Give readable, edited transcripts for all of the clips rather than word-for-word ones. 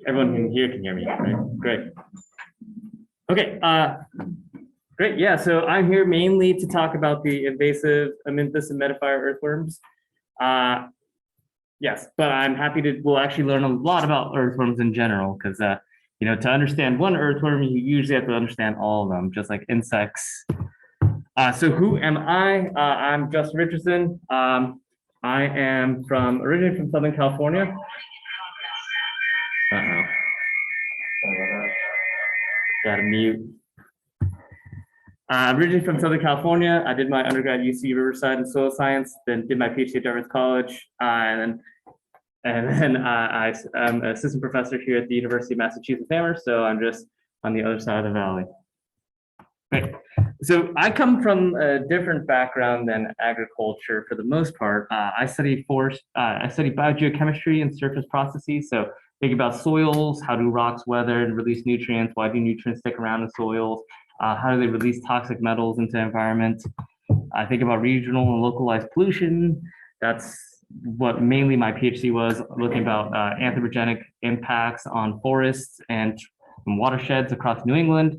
Everyone here can hear me, right? Great. Okay, great. Yeah, so I'm here mainly to talk about the invasive Amynthus and metaphire earthworms. Yes, but I'm happy to, we'll actually learn a lot about earthworms in general, because you know, to understand one earthworm, you usually have to understand all of them, just like insects. So who am I? I'm Justin Richardson. I am originally from Southern California. Uh-oh. Gotta mute. Originally from Southern California. I did my undergrad at UC Riverside in soil science, then did my PhD at Dartmouth College, and then I'm an assistant professor here at the University of Massachusetts Amherst, so I'm just on the other side of the valley. Great. So I come from a different background than agriculture for the most part. I study biogeochemistry and surface processes. So think about soils, how do rocks weather and release nutrients? Why do nutrients stick around in soils? How do they release toxic metals into the environment? I think about regional and localized pollution. That's what mainly my PhD was, looking about anthropogenic impacts on forests and watersheds across New England.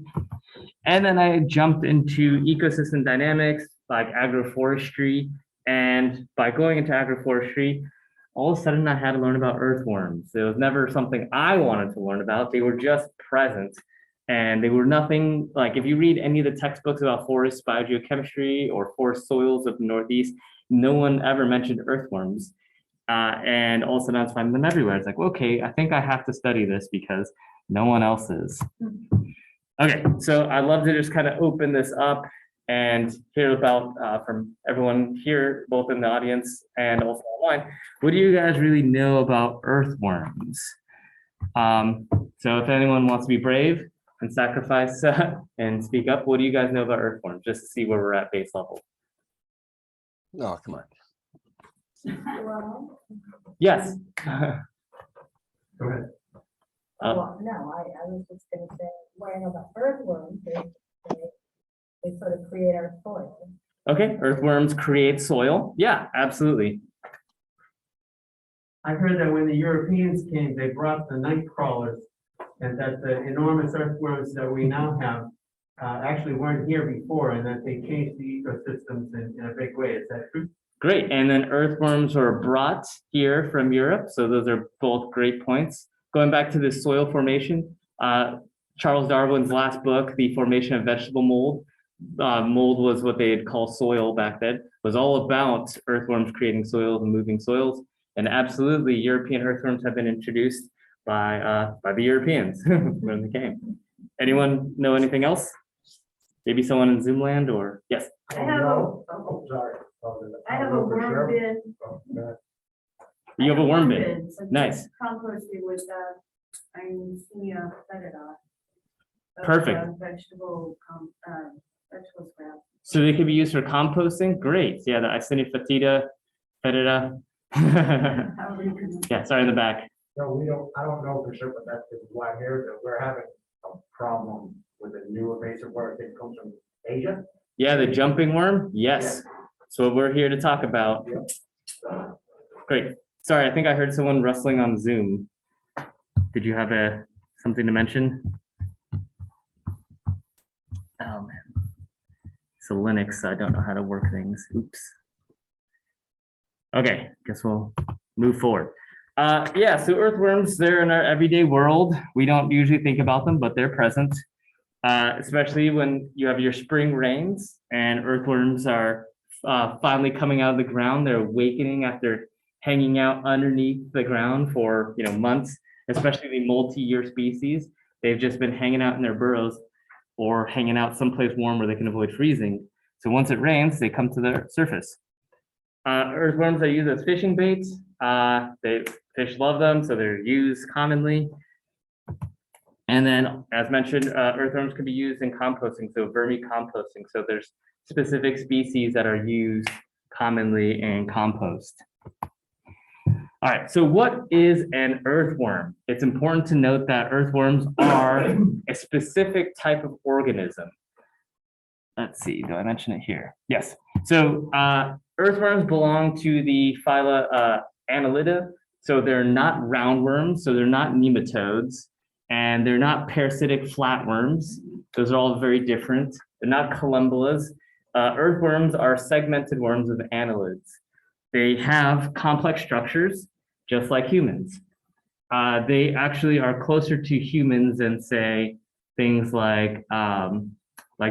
And then I jumped into ecosystem dynamics like agroforestry. And by going into agroforestry, all of a sudden I had to learn about earthworms. It was never something I wanted to learn about. They were just present. And they were nothing like, if you read any of the textbooks about forest biogeochemistry or forest soils of the Northeast, no one ever mentioned earthworms. And all of a sudden I was finding them everywhere. It's like, okay, I think I have to study this because no one else is. Okay, so I'd love to just kind of open this up and hear about from everyone here, both in the audience and also online. What do you guys really know about earthworms? So if anyone wants to be brave and sacrifice and speak up, what do you guys know about earthworms? Just to see where we're at base level. Oh, come on. Well, Yes. Go ahead. well, no, I was just gonna say, what I know about earthworms, they sort of create our soil. Okay, earthworms create soil. Yeah, absolutely. I heard that when the Europeans came, they brought the night crawlers, and that the enormous earthworms that we now have actually weren't here before, and that they changed the ecosystems in a big way. Is that true? Great, and then earthworms were brought here from Europe. So those are both great points. Going back to the soil formation, Charles Darwin's last book, The Formation of Vegetable Mold, mold was what they'd call soil back then, was all about earthworms creating soils and moving soils. And absolutely, European earthworms have been introduced by the Europeans when they came. Anyone know anything else? Maybe someone in Zoom land or, yes? I have a worm bin. You have a worm bin. Nice. Composting with Inia fetida. Perfect. Vegetable scrap. So they could be used for composting? Great. Yeah, the Inia fetida. Yeah, sorry, in the back. No, I don't know for sure, but that's why I'm here, that we're having a problem with a new invasive worm that comes from Asia. Yeah, the jumping worm? Yes. So what we're here to talk about. Great. Sorry, I think I heard someone rustling on Zoom. Did you have something to mention? Oh man. So Linux, I don't know how to work things. Oops. Okay, guess we'll move forward. Yeah, so earthworms, they're in our everyday world. We don't usually think about them, but they're present, especially when you have your spring rains and earthworms are finally coming out of the ground. They're awakening after hanging out underneath the ground for months, especially the multi-year species. They've just been hanging out in their burrows or hanging out someplace warm where they can avoid freezing. So once it rains, they come to the surface. Earthworms are used as fishing baits. Fish love them, so they're used commonly. And then, as mentioned, earthworms can be used in composting, so vermicomposting. So there's specific species that are used commonly in compost. All right, so what is an earthworm? It's important to note that earthworms are a specific type of organism. Let's see, do I mention it here? Yes. So earthworms belong to the phyla Annelida. So they're not roundworms, so they're not nematodes, and they're not parasitic flatworms. Those are all very different. They're not columbulas. Earthworms are segmented worms of annelids. They have complex structures, just like humans. They actually are closer to humans than, say, things like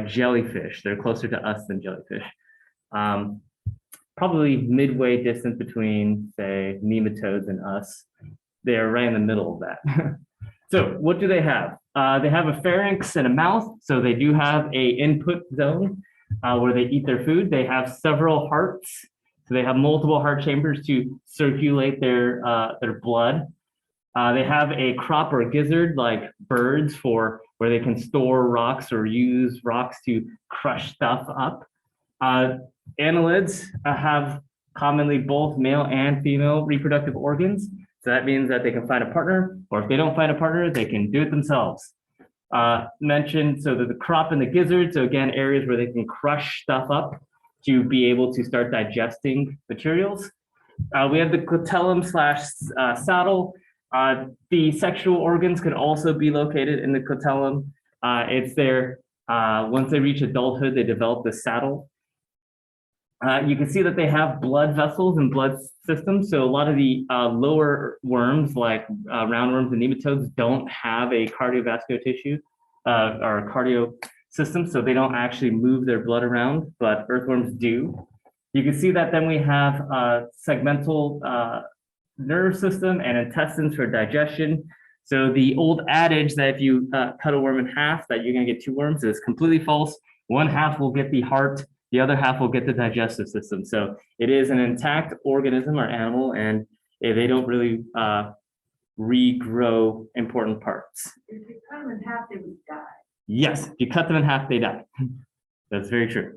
jellyfish. They're closer to us than jellyfish. Probably midway distance between, say, nematodes and us. They're right in the middle of that. So what do they have? They have a pharynx and a mouth, so they do have a input zone where they eat their food. They have several hearts, so they have multiple heart chambers to circulate their blood. They have a crop or gizzard like birds for where they can store rocks or use rocks to crush stuff up. Annelids have commonly both male and female reproductive organs. So that means that they can find a partner, or if they don't find a partner, they can do it themselves. Mentioned, so that the crop and the gizzard, so again, areas where they can crush stuff up to be able to start digesting materials. We have the cotellum / saddle. The sexual organs can also be located in the cotellum. It's there, once they reach adulthood, they develop the saddle. You can see that they have blood vessels and blood systems. So a lot of the lower worms, like roundworms and nematodes, don't have a cardiovascular tissue or a cardio system, so they don't actually move their blood around, but earthworms do. You can see that then we have segmental nerve system and intestines for digestion. So the old adage that if you cut a worm in half, that you're gonna get two worms is completely false. One half will get the heart, the other half will get the digestive system. So it is an intact organism or animal, and they don't really regrow important parts. If you cut them in half, they would die. Yes, if you cut them in half, they die. That's very true.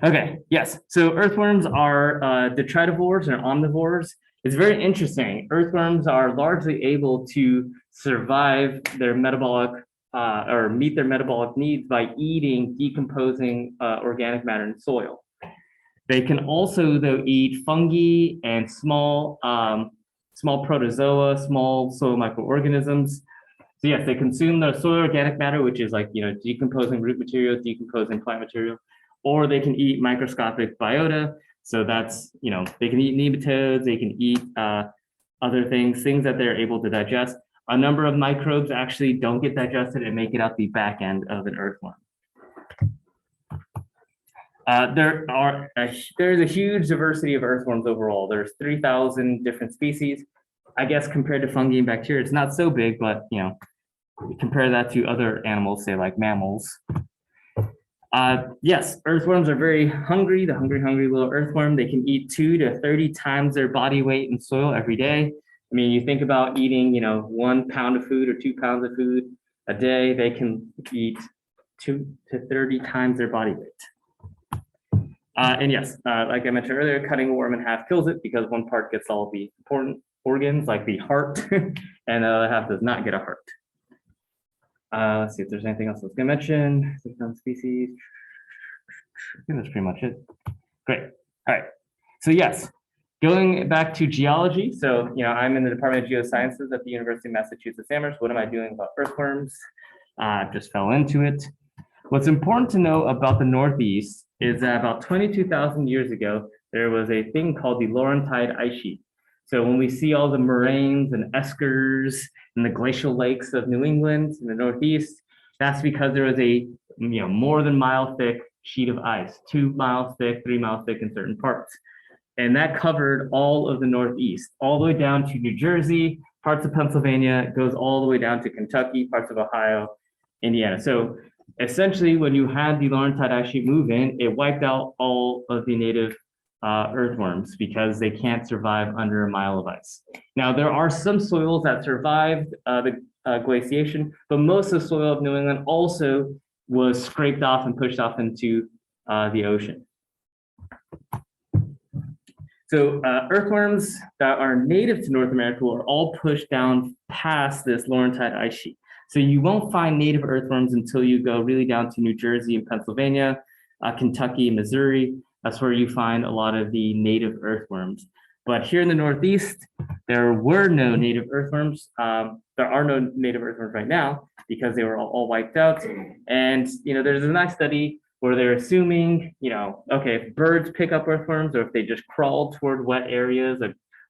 Okay, yes. So earthworms are detritivores and omnivores. It's very interesting. Earthworms are largely able to survive their metabolic or meet their metabolic needs by eating decomposing organic matter in soil. They can also, though, eat fungi and small protozoa, small soil microorganisms. So yes, they consume the soil organic matter, which is like, decomposing root material, decomposing plant material, or they can eat microscopic biota. So that's, they can eat nematodes, they can eat other things that they're able to digest. A number of microbes actually don't get digested and make it out the back end of an earthworm. There's a huge diversity of earthworms overall. There's 3,000 different species. I guess compared to fungi and bacteria, it's not so big, but compare that to other animals, say like mammals. Yes, earthworms are very hungry. The hungry little earthworm, they can eat 2 to 30 times their body weight in soil every day. I mean, you think about eating, 1 pound of food or 2 pounds of food a day, they can eat 2 to 30 times their body weight. And yes, like I mentioned earlier, cutting a worm in half kills it because one part gets all the important organs like the heart and the other half does not get a heart. Let's see if there's anything else I was gonna mention. Species. I think that's pretty much it. Great. All right. So yes, going back to geology. So, I'm in the Department of Geosciences at the University of Massachusetts Amherst. What am I doing about earthworms? Just fell into it. What's important to know about the Northeast is that about 22,000 years ago, there was a thing called the Laurentide ice sheet. So when we see all the moraines and eskers and the glacial lakes of New England in the Northeast, that's because there was a more than mile thick sheet of ice, 2 miles thick, 3 miles thick in certain parts. And that covered all of the Northeast, all the way down to New Jersey, parts of Pennsylvania, it goes all the way down to Kentucky, parts of Ohio, Indiana. So essentially, when you had the Laurentide ice sheet move in, it wiped out all of the native earthworms because they can't survive under a mile of ice. Now, there are some soils that survived the glaciation, but most of the soil of New England also was scraped off and pushed off into the ocean. So earthworms that are native to North America are all pushed down past this Laurentide ice sheet. So you won't find native earthworms until you go really down to New Jersey and Pennsylvania, Kentucky, Missouri. That's where you find a lot of the native earthworms. But here in the Northeast, there were no native earthworms. There are no native earthworms right now because they were all wiped out. And, there's a nice study where they're assuming, okay, if birds pick up earthworms or if they just crawled toward wet areas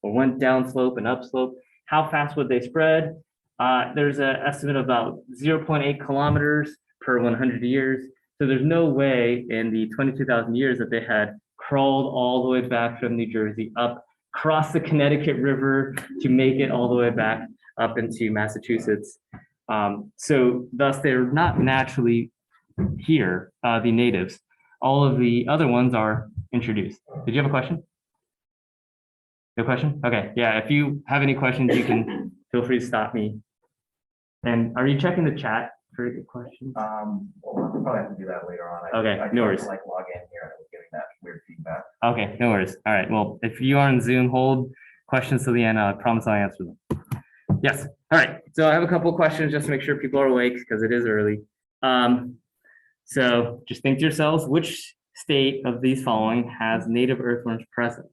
or went downslope and upslope, how fast would they spread? There's an estimate of about 0.8 kilometers per 100 years. So there's no way in the 22,000 years that they had crawled all the way back from New Jersey up, cross the Connecticut River to make it all the way back up into Massachusetts. So thus they're not naturally here, the natives. All of the other ones are introduced. Did you have a question? No question? Okay, yeah, if you have any questions, you can feel free to stop me. And are you checking the chat for questions? Well, we'll probably have to do that later on. Okay, I no tried worries. to, like, log in here and it was giving that weird feedback. Okay, no worries. All right, well, if you are on Zoom, hold questions to the end. I promise I'll answer them. Yes, all right. So I have a couple of questions just to make sure people are awake because it is early. So just think to yourselves, which state of these following has native earthworms present?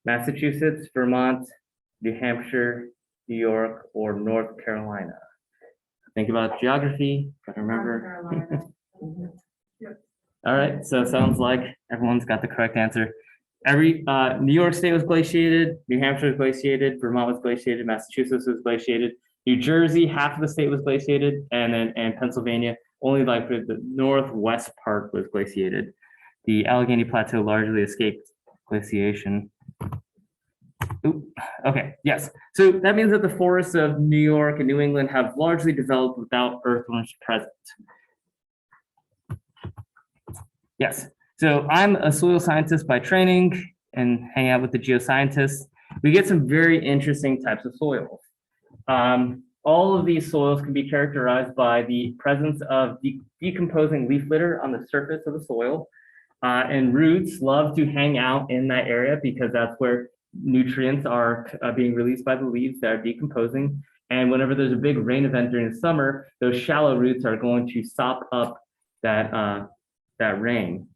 Massachusetts, Vermont, New Hampshire, New York, or North Carolina? Think about geography, gotta remember. All right, so it sounds like everyone's got the correct answer. New York State was glaciated, New Hampshire was glaciated, Vermont was glaciated, Massachusetts was glaciated, New Jersey, half of the state was glaciated, and Pennsylvania, only like the northwest part was glaciated. The Allegheny Plateau largely escaped glaciation. Ooh, okay, yes. So that means that the forests of New York and New England have largely developed without earthworms present. Yes, so I'm a soil scientist by training and hang out with the geoscientists. We get some very interesting types of soils. All of these soils can be characterized by the presence of decomposing leaf litter on the surface of the soil. And roots love to hang out in that area because that's where nutrients are being released by the leaves that are decomposing. And whenever there's a big rain event during the summer, those shallow roots are going to sop up that rain.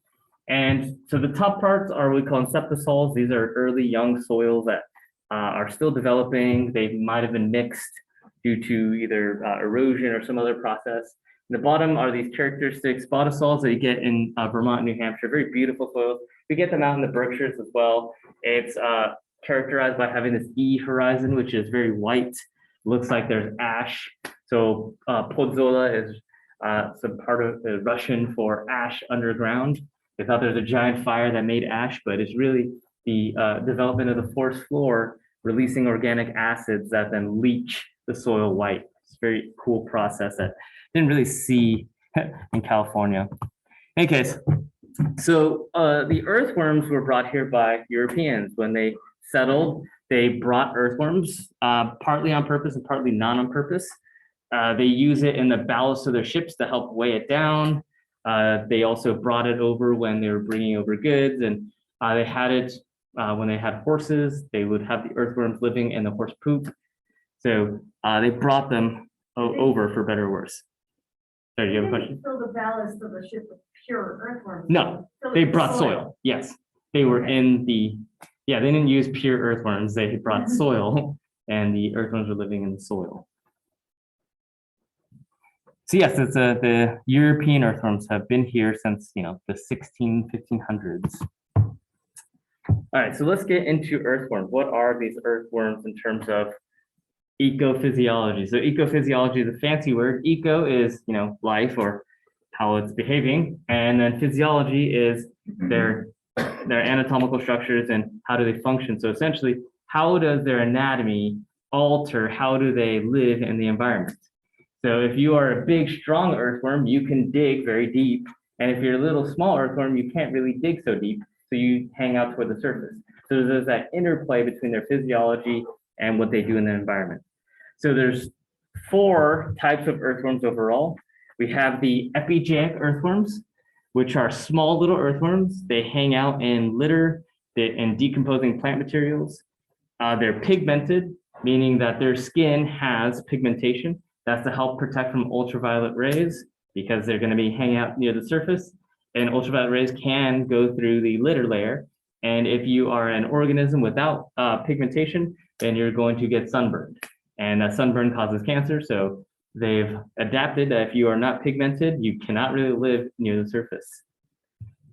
And so the top parts are what we call inceptisols. These are early young soils that are still developing. They might have been mixed due to either erosion or some other process. The bottom are these characteristic spotosols that you get in Vermont, New Hampshire, very beautiful soils. We get them out in the Berkshires as well. It's characterized by having this E horizon, which is very white. Looks like there's ash. So podzola is some part of the Russian for ash underground. They thought there's a giant fire that made ash, but it's really the development of the forest floor releasing organic acids that then leach the soil white. It's a very cool process that didn't really see in California. In any case, so the earthworms were brought here by Europeans. When they settled, they brought earthworms, partly on purpose and partly not on purpose. They use it in the ballast of their ships to help weigh it down. They also brought it over when they were bringing over goods, and they had it when they had horses. They would have the earthworms living in the horse poop. So they brought them over for better or worse. Sorry, do you have a question? Fill the ballast of the ship with pure earthworms. No, they brought soil. Yes, they were in the, yeah, they didn't use pure earthworms. They brought soil and the earthworms were living in the soil. So yes, it's the European earthworms have been here since, the 1500s. All right, so let's get into earthworms. What are these earthworms in terms of ecophysiology? So ecophysiology is a fancy word. Eco is, life or how it's behaving. And then physiology is their anatomical structures and how do they function. So essentially, how does their anatomy alter? How do they live in the environment? So if you are a big, strong earthworm, you can dig very deep. And if you're a little small earthworm, you can't really dig so deep. So you hang out toward the surface. So there's that interplay between their physiology and what they do in the environment. So there's 4 types of earthworms overall. We have the epigeic earthworms, which are small little earthworms. They hang out in litter and decomposing plant materials. They're pigmented, meaning that their skin has pigmentation. That's to help protect from ultraviolet rays because they're going to be hanging out near the surface. And ultraviolet rays can go through the litter layer And if you are an organism without pigmentation, then you're going to get sunburned. And sunburn causes cancer. So they've adapted that if you are not pigmented, you cannot really live near the surface.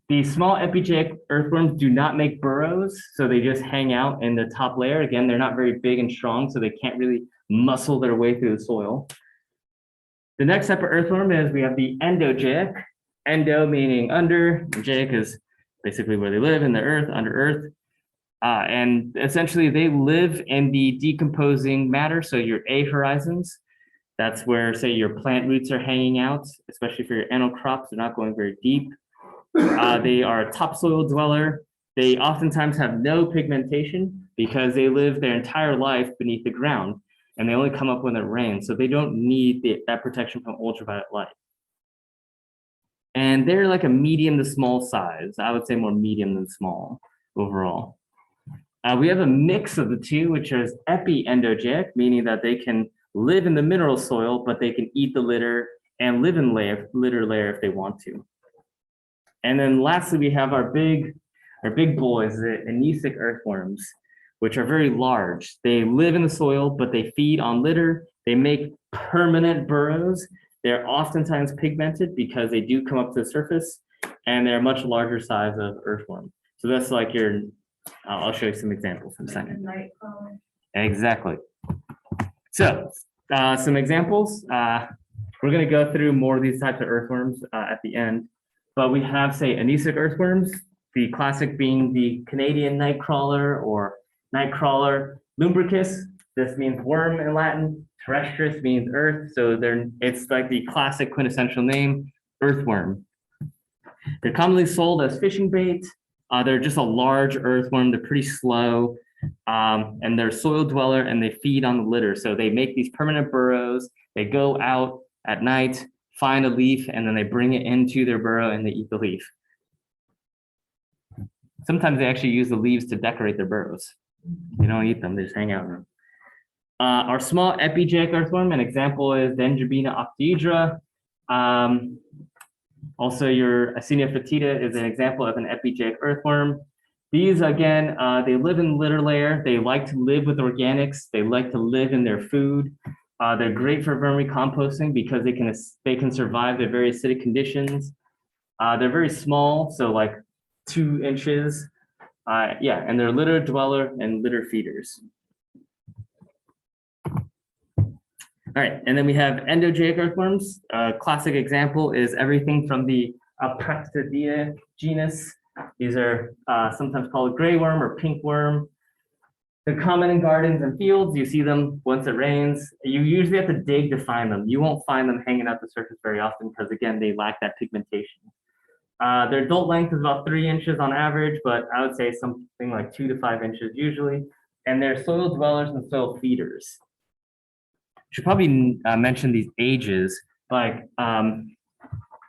The small epigeic earthworms do not make burrows, so they just hang out in the top layer. Again, they're not very big and strong, so they can't really muscle their way through the soil. The next type of earthworm is we have the endogeic. Endo meaning under, geic is basically where they live in the earth, under earth. And essentially they live in the decomposing matter, so your A horizons. That's where, say, your plant roots are hanging out, especially for your annual crops. They're not going very deep. They are a topsoil dweller. They oftentimes have no pigmentation because they live their entire life beneath the ground, and they only come up when it rains. So they don't need that protection from ultraviolet light. And they're like a medium to small size. I would say more medium than small overall. We have a mix of the two, which is epiendogeic, meaning that they can live in the mineral soil, but they can eat the litter and live in litter layer if they want to. And then lastly, we have our big boys, the anisic earthworms, which are very large. They live in the soil, but they feed on litter. They make permanent burrows. They're oftentimes pigmented because they do come up to the surface, and they're a much larger size of earthworm. So that's like your, I'll show you some examples in a second. Nightcrawler. Exactly. So some examples. We're going to go through more of these types of earthworms at the end. But we have, say, anisic earthworms, the classic being the Canadian nightcrawler or nightcrawler lumbricus. This means worm in Latin. Terrestris means earth. So it's like the classic quintessential name, earthworm. They're commonly sold as fishing bait. They're just a large earthworm. They're pretty slow. And they're a soil dweller, and they feed on the litter. So they make these permanent burrows. They go out at night, find a leaf, and then they bring it into their burrow and they eat the leaf. Sometimes they actually use the leaves to decorate their burrows. They don't eat them, they just hang out in them. Our small epigeic earthworm, an example is Dendrobina octaedra. Also your Asinia fetida is an example of an epigeic earthworm. These, again, they live in the litter layer. They like to live with organics. They like to live in their food. They're great for vermicomposting because they can survive the very acidic conditions. They're very small, so like 2 inches. Yeah, and they're litter dweller and litter feeders. All right, and then we have endogeic earthworms. A classic example is everything from the Apractidae genus. These are sometimes called gray worm or pink worm. They're common in gardens and fields. You see them once it rains. You usually have to dig to find them. You won't find them hanging out the surface very often because, again, they lack that pigmentation. Their adult length is about 3 inches on average, but I would say something like 2 to 5 inches usually. And they're soil dwellers and soil feeders. Should probably mention these ages, like the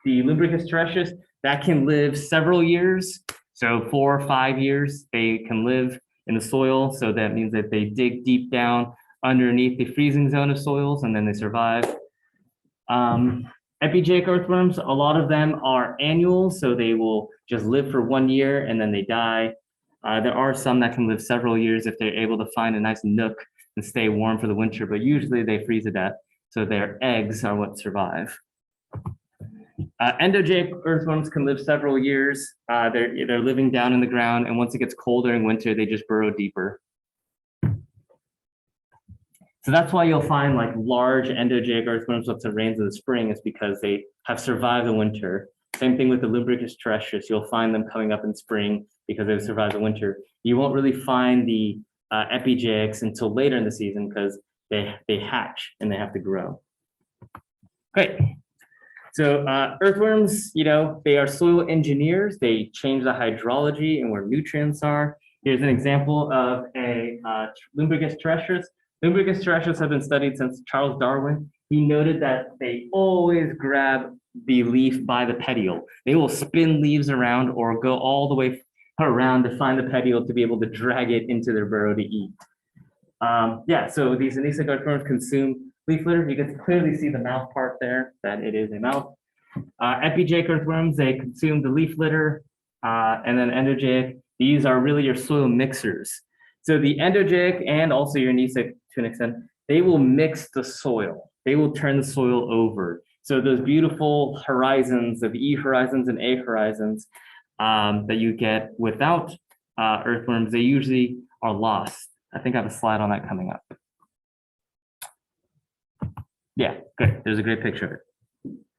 Lumbricus terrestris, that can live several years. So 4 or 5 years, they can live in the soil. So that means that they dig deep down underneath the freezing zone of soils and then they survive. Epigeic earthworms, a lot of them are annual, so they will just live for 1 year and then they die. There are some that can live several years if they're able to find a nice nook and stay warm for the winter, but usually they freeze to death. So their eggs are what survive. Endogeic earthworms can live several years. They're living down in the ground, and once it gets colder in winter, they just burrow deeper. So that's why you'll find like large endogeic earthworms once it rains in the spring, is because they have survived the winter. Same thing with the Lumbricus terrestris. You'll find them coming up in spring because they've survived the winter. You won't really find the epigeics until later in the season because they hatch and they have to grow. Great. So earthworms, you know, they are soil engineers. They change the hydrology and where nutrients are. Here's an example of a Lumbricus terrestris. Lumbricus terrestris have been studied since Charles Darwin. He noted that they always grab the leaf by the petiole. They will spin leaves around or go all the way around to find the petiole to be able to drag it into their burrow to eat. Yeah, so these anisic earthworms consume leaf litter. You can clearly see the mouth part there, that it is a mouth. Epigeic earthworms, they consume the leaf litter, and then endogeic, These are really your soil mixers. So the endogeic and also your anesic to an extent, they will mix the soil. They will turn the soil over. So those beautiful horizons of E horizons and A horizons that you get without earthworms, they usually are lost. I think I have a slide on that coming up. Yeah, good. There's a great picture of it.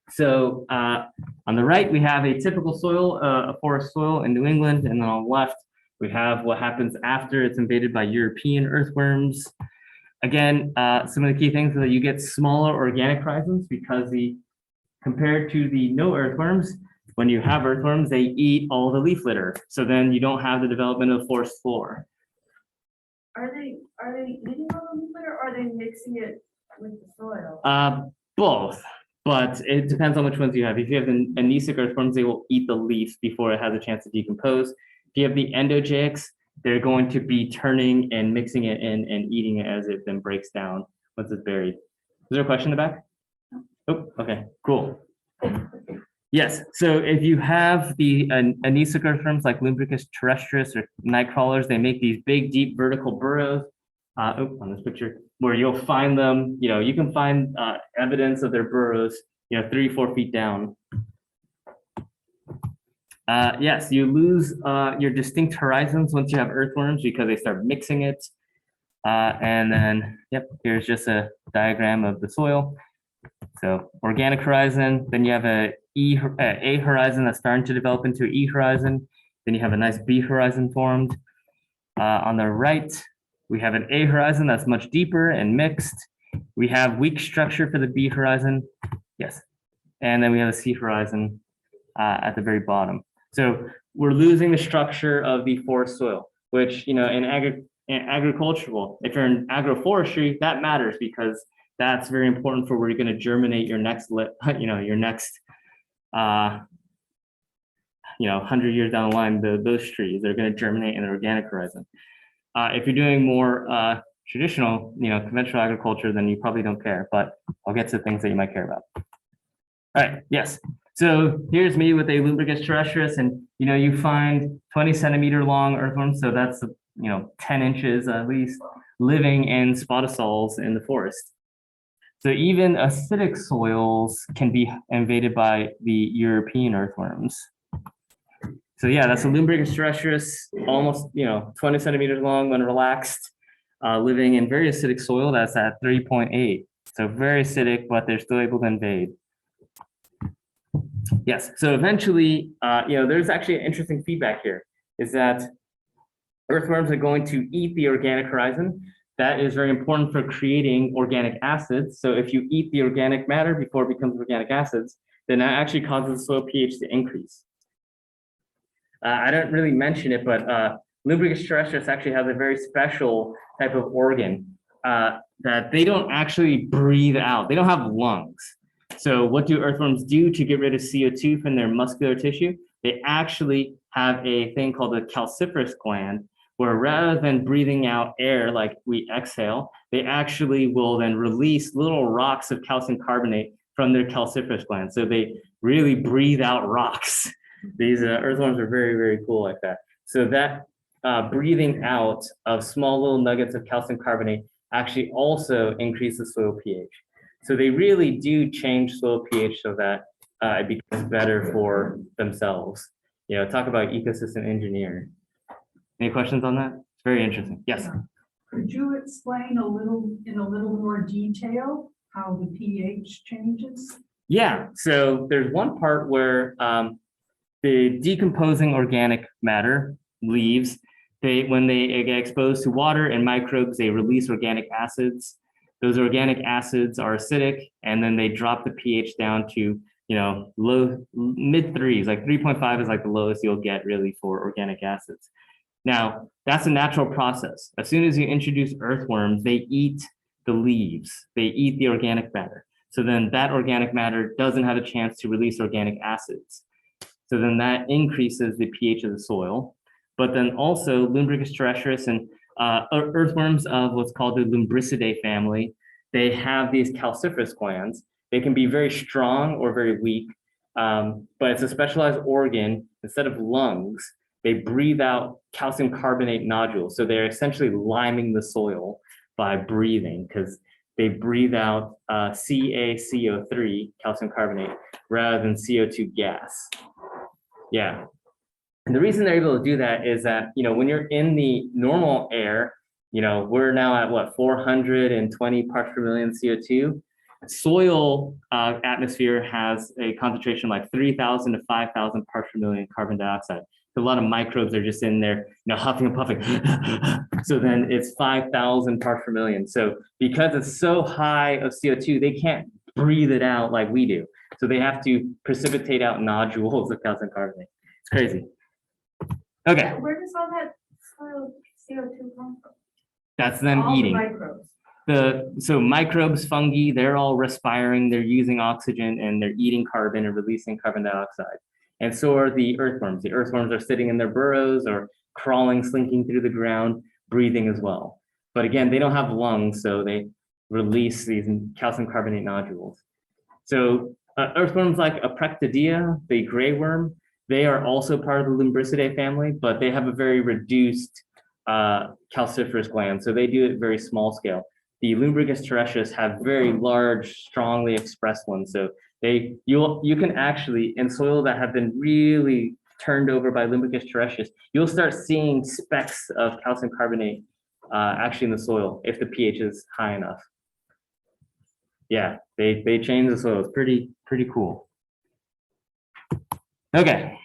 So on the right, we have a typical soil, a forest soil in New England, and then on the left, we have what happens after it's invaded by European earthworms. Again, some of the key things are that you get smaller organic horizons because compared to the no earthworms, when you have earthworms, they eat all the leaf litter. So then you don't have the development of forest floor. Are they eating all the leaf litter or are they mixing it with the soil? Both, but it depends on which ones you have. If you have the anesic earthworms, they will eat the leaf before it has a chance to decompose. If you have the endogeics, they're going to be turning and mixing it in and eating it as it then breaks down once it's buried. Is there a question in the back? Oh, okay, cool. Yes, so if you have the anesic earthworms like Lumbricus terrestris or night crawlers, they make these big, deep vertical burrows. On this picture, where you'll find them, you can find evidence of their burrows, 3-4 feet down. Yes, you lose your distinct horizons once you have earthworms because they start mixing it. And then, yep, here's just a diagram of the soil. So organic horizon, then you have a horizon that's starting to develop into E horizon. Then you have a nice B horizon formed. On the right, we have an A horizon that's much deeper and mixed. We have weak structure for the B horizon. Yes. And then we have a C horizon at the very bottom. So we're losing the structure of the forest soil, which, in agricultural, if you're in agroforestry, that matters because that's very important for where you're going to germinate your next, your next, 100 years down the line, those trees, they're going to germinate in the organic horizon. If you're doing more traditional, conventional agriculture, then you probably don't care, but I'll get to things that you might care about. All right, yes. So here's me with a Lumbricus terrestris, and you find 20 centimeter long earthworms, so that's 10 inches at least, living in spodosols in the forest. So even acidic soils can be invaded by the European earthworms. So yeah, that's a Lumbricus terrestris, almost 20 centimeters long when relaxed, living in very acidic soil. That's at 3.8. So very acidic, but they're still able to invade. Yes, so eventually, there's actually an interesting feedback here, is that earthworms are going to eat the organic horizon. That is very important for creating organic acids. So if you eat the organic matter before it becomes organic acids, then that actually causes the soil pH to increase. I don't really mention it, but Lumbricus terrestris actually has a very special type of organ that they don't actually breathe out. They don't have lungs. So what do earthworms do to get rid of CO2 from their muscular tissue? They actually have a thing called a calciferous gland, where rather than breathing out air like we exhale, they actually will then release little rocks of calcium carbonate from their calciferous gland. So they really breathe out rocks. These earthworms are very, very cool like that. So that breathing out of small little nuggets of calcium carbonate actually also increases soil pH. So they really do change soil pH so that it becomes better for themselves. Talk about ecosystem engineering. Any questions on that? It's very interesting. Yes. Could you explain in a little more detail how the pH changes? Yeah. So there's one part where the decomposing organic matter, leaves, when they get exposed to water and microbes, they release organic acids. Those organic acids are acidic, and then they drop the pH down to low mid threes, like 3.5 is like the lowest you'll get really for organic acids. Now, that's a natural process. As soon as you introduce earthworms, they eat the leaves, they eat the organic matter. So then that organic matter doesn't have a chance to release organic acids. So then that increases the pH of the soil. But then also Lumbricus terrestris and earthworms of what's called the Lumbricidae family, they have these calciferous glands. They can be very strong or very weak, but it's a specialized organ. Instead of lungs, they breathe out calcium carbonate nodules. So they're essentially liming the soil by breathing because they breathe out CaCO3, calcium carbonate, rather than CO2 gas. Yeah. And the reason they're able to do that is that, when you're in the normal air, we're now at what, 420 parts per million CO2. Soil atmosphere has a concentration like 3,000 to 5,000 parts per million carbon dioxide. A lot of microbes are just in there, huffing and puffing. So then it's 5,000 parts per million. So because it's so high of CO2, they can't breathe it out like we do. So they have to precipitate out nodules of calcium carbonate. It's crazy. Okay, Where does all that soil CO2 come from? that's them All the eating. microbes. So microbes, fungi, they're all respiring, they're using oxygen and they're eating carbon and releasing carbon dioxide. And so are the earthworms. The earthworms are sitting in their burrows or crawling, slinking through the ground, breathing as well. But again, they don't have lungs, so they release these calcium carbonate nodules. So earthworms like Aprectidea, the gray worm, they are also part of the Lumbricidae family, but they have a very reduced calciferous gland. So they do it very small scale. The Lumbricus terrestris have very large, strongly expressed ones. So you can actually, in soil that have been really turned over by Lumbricus terrestris, you'll start seeing specks of calcium carbonate actually in the soil if the pH is high enough. Yeah, they change the soil. It's pretty cool. Okay.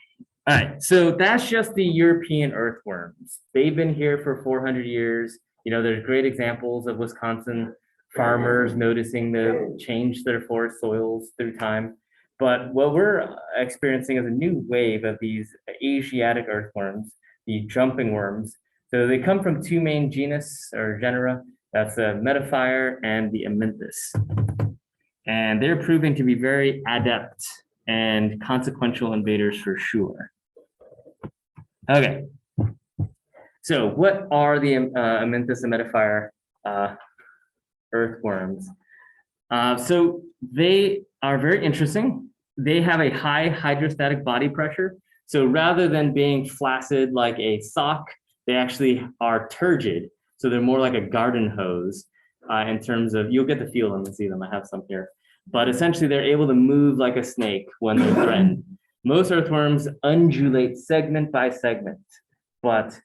All right, so that's just the European earthworms. They've been here for 400 years. There's great examples of Wisconsin farmers noticing the change their forest soils through time. But what we're experiencing is a new wave of these Asiatic earthworms, the jumping worms. So they come from two main genus or genera. That's the Metaphyre and the Amynthus. And they're proving to be very adept and consequential invaders for sure. Okay. So what are the Amynthus and Metaphyre earthworms? So they are very interesting. They have a high hydrostatic body pressure. So rather than being flaccid like a sock, they actually are turgid. So they're more like a garden hose in terms of, you'll get to feel them and see them. I have some here. But essentially they're able to move like a snake when they're threatened. Most earthworms undulate segment by segment, but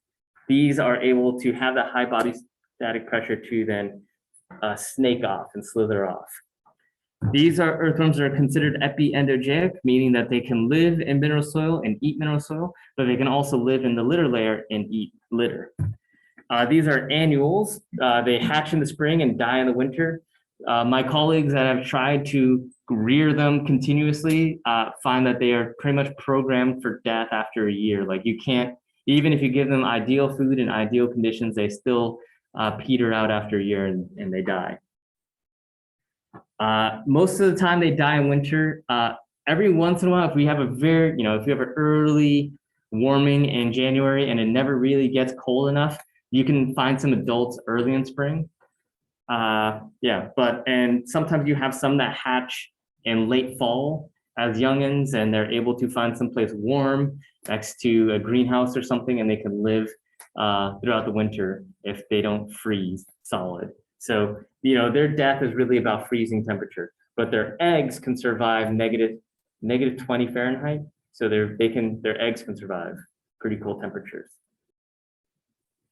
these are able to have that high body static pressure to then snake off and slither off. These are earthworms that are considered epiendozoic, meaning that they can live in mineral soil and eat mineral soil, but they can also live in the litter layer and eat litter. These are annuals. They hatch in the spring and die in the winter. My colleagues that have tried to rear them continuously find that they are pretty much programmed for death after a year. Like you can't, even if you give them ideal food and ideal conditions, they still peter out after a year and they die. Most of the time they die in winter. Every once in a while, if we have if you have an early warming in January and it never really gets cold enough, you can find some adults early in spring. And sometimes you have some that hatch in late fall as youngins and they're able to find someplace warm next to a greenhouse or something and they can live throughout the winter if they don't freeze solid. So, their death is really about freezing temperature, but their eggs can survive negative 20 Fahrenheit. So their eggs can survive pretty cool temperatures.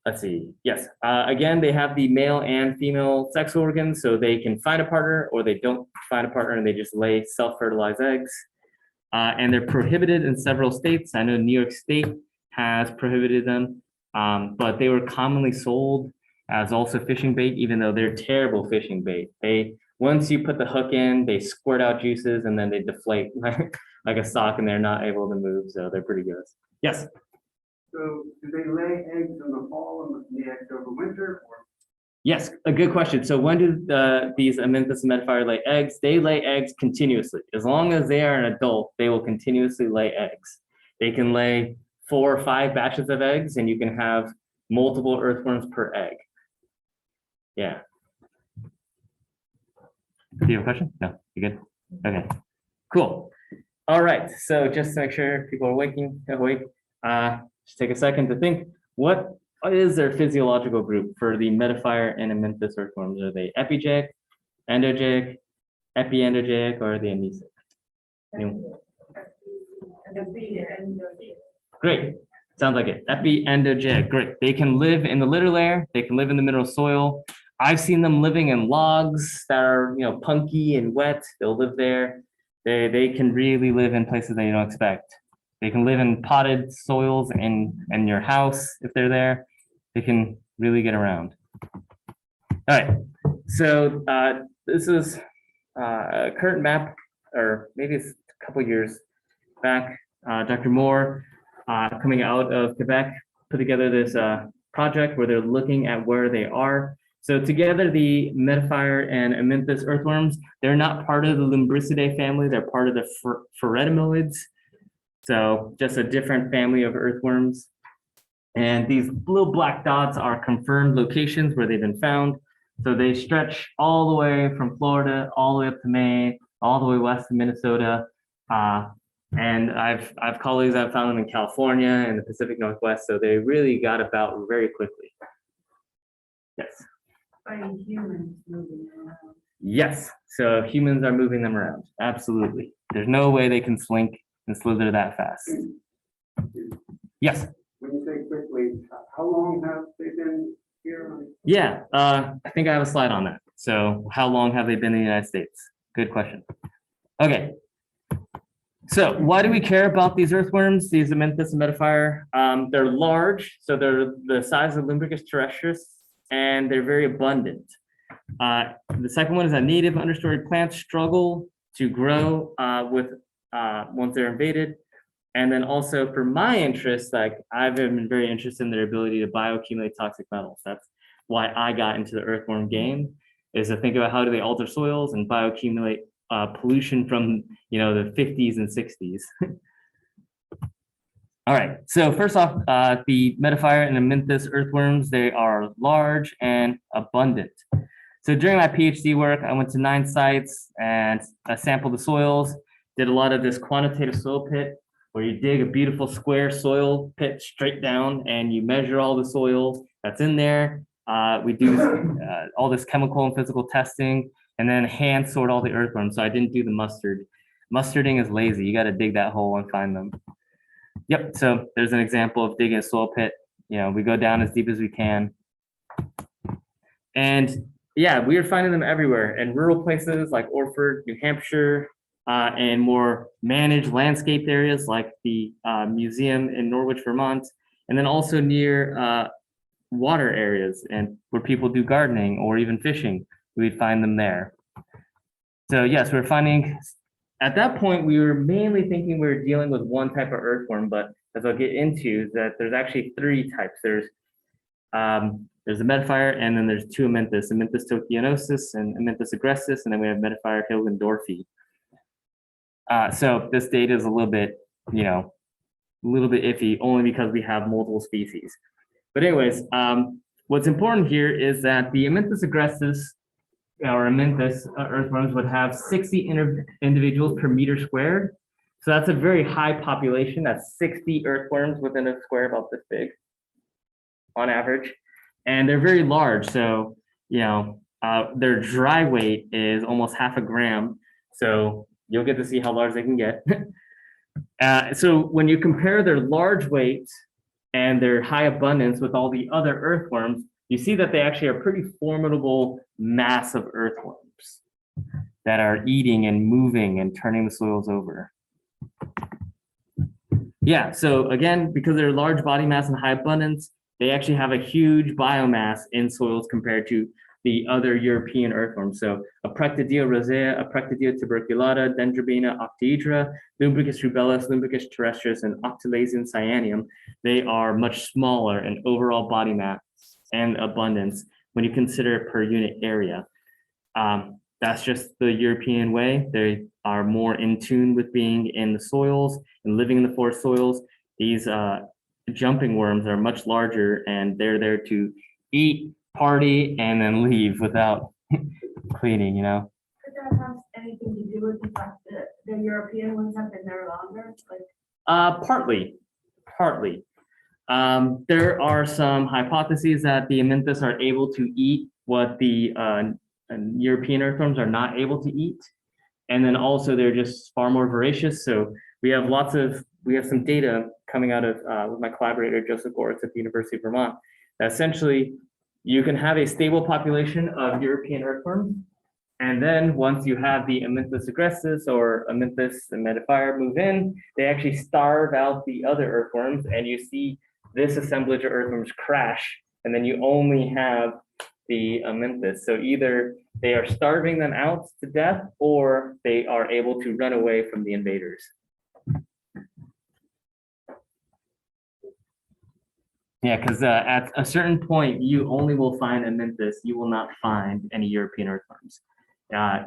Let's see. Yes. Again, they have the male and female sex organs, so they can find a partner or they don't find a partner and they just lay self-fertilized eggs. And they're prohibited in several states. I know New York State has prohibited them, but they were commonly sold as also fishing bait, even though they're terrible fishing bait. Once you put the hook in, they squirt out juices and then they deflate like a sock and they're not able to move. So they're pretty good. Yes. So do they lay eggs in the fall and the eggs over winter? Or? Yes, a good question. So when do these Amynthus and Metaphyre lay eggs? They lay eggs continuously. As long as they are an adult, they will continuously lay eggs. They can lay 4 or 5 batches of eggs and you can have multiple earthworms per egg. Yeah. Do you have a question? No, you good? Okay, cool. All right, so just to make sure people are awake, just take a second to think, what is their physiological group for the metaphire and amynthus earthworms? Are they epigic, endogic, epiendogic, or are they amesic? Anyone? Great. Sounds like it. Epiendogic. Great. They can live in the litter layer. They can live in the mineral soil. I've seen them living in logs that are, punky and wet. They'll live there. They can really live in places that you don't expect. They can live in potted soils in your house if they're there. They can really get around. All right. So this is a current map, or maybe it's a couple years back. Dr. Moore, coming out of Quebec, put together this project where they're looking at where they are. So together, the metaphire and amynthus earthworms, they're not part of the Lumbricidae family. They're part of the phoretomelids. So just a different family of earthworms. And these little black dots are confirmed locations where they've been found. So they stretch all the way from Florida, all the way up to Maine, all the way west to Minnesota. And I've colleagues, I've found them in California and the Pacific Northwest. So they really got about very quickly. Yes. By humans moving around. Yes. So humans are moving them around. Absolutely. There's no way they can slink and slither that fast. Yes. When you say quickly, how long have they been here? Yeah, I think I have a slide on that. So how long have they been in the United States? Good question. Okay. So why do we care about these earthworms, these amynthus and metaphire? They're large, so they're the size of Lumbricus terrestris, and they're very abundant. The second one is that native understory plants struggle to grow once they're invaded. And then also for my interest, like I've been very interested in their ability to bioaccumulate toxic metals. That's why I got into the earthworm game, is to think about how do they alter soils and bioaccumulate pollution from the 50s and 60s. All right, so first off, the metaphire and amynthus earthworms, they are large and abundant. So during my PhD work, I went to 9 sites and I sampled the soils, did a lot of this quantitative soil pit, where you dig a beautiful square soil pit straight down and you measure all the soil that's in there. We do all this chemical and physical testing and then hand sort all the earthworms. So I didn't do the mustard. Mustarding is lazy. You got to dig that hole and find them. Yep, so there's an example of digging a soil pit. We go down as deep as we can. And yeah, we are finding them everywhere in rural places like Orford, New Hampshire, and more managed landscaped areas like the museum in Norwich, Vermont, and then also near water areas and where people do gardening or even fishing, we'd find them there. So yes, we're finding, at that point, we were mainly thinking we were dealing with one type of earthworm, but as I'll get into, that there's actually 3 types. There's the metaphire, and then there's 2 amynthus, Amynthus tokyonosis and Amynthus agressus, and then we have metaphire hilgendorfi. So this data is a little bit iffy, only because we have multiple species. But anyways, what's important here is that the Amynthus agressus or Amynthus earthworms would have 60 individuals per meter squared. So that's a very high population. That's 60 earthworms within a square about this big on average. And they're very large. So, their dry weight is almost half a gram. So you'll get to see how large they can get. So when you compare their large weight and their high abundance with all the other earthworms, you see that they actually are pretty formidable mass of earthworms that are eating and moving and turning the soils over. Yeah, so again, because they're large body mass and high abundance, they actually have a huge biomass in soils compared to the other European earthworms. So Aprectidea rosea, Aprectidea tuberculata, Dendrobina octaedra, Lumbricus rubellus, Lumbricus terrestris, and Octalasian cyaneum, they are much smaller in overall body mass and abundance when you consider it per unit area. That's just the European way. They are more in tune with being in the soils and living in the forest soils. These jumping worms are much larger and they're there to eat, party, and then leave without cleaning, Could that have anything to do with the fact that the European ones have been there longer? Partly. There are some hypotheses that the Amynthus are able to eat what the European earthworms are not able to eat. And then also they're just far more voracious. So we have some data coming out of with my collaborator, Joseph Goritz at the University of Vermont, that essentially you can have a stable population of European earthworms. And then once you have the Amynthus agressus or Amynthus emetifier move in, they actually starve out the other earthworms, and you see this assemblage of earthworms crash, and then you only have the Amynthus. So either they are starving them out to death, or they are able to run away from the invaders. Yeah, because at a certain point, you only will find Amynthus. You will not find any European earthworms.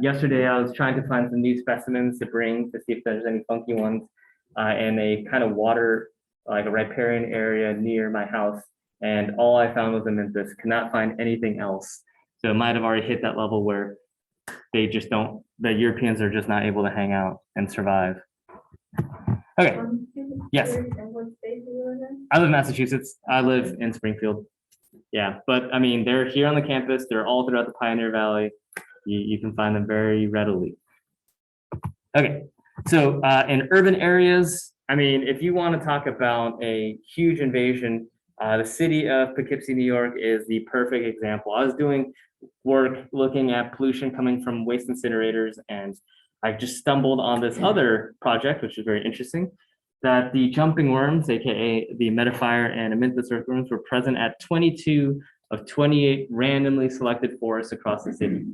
Yesterday, I was trying to find some new specimens to bring to see if there's any funky ones in a kind of water, like a riparian area near my house. And all I found was Amynthus, could not find anything else. So it might have already hit that level where they just don't, the Europeans are just not able to hang out and survive. Okay, yes. And what state do you live in? I live in Massachusetts. I live in Springfield. Yeah, but I mean, they're here on the campus. They're all throughout the Pioneer Valley. You can find them very readily. Okay, so in urban areas, I mean, if you want to talk about a huge invasion, the city of Poughkeepsie, New York is the perfect example. I was doing work looking at pollution coming from waste incinerators, and I just stumbled on this other project, which is very interesting, that the jumping worms, aka the emetifier and Amynthus earthworms, were present at 22 of 28 randomly selected forests across the city.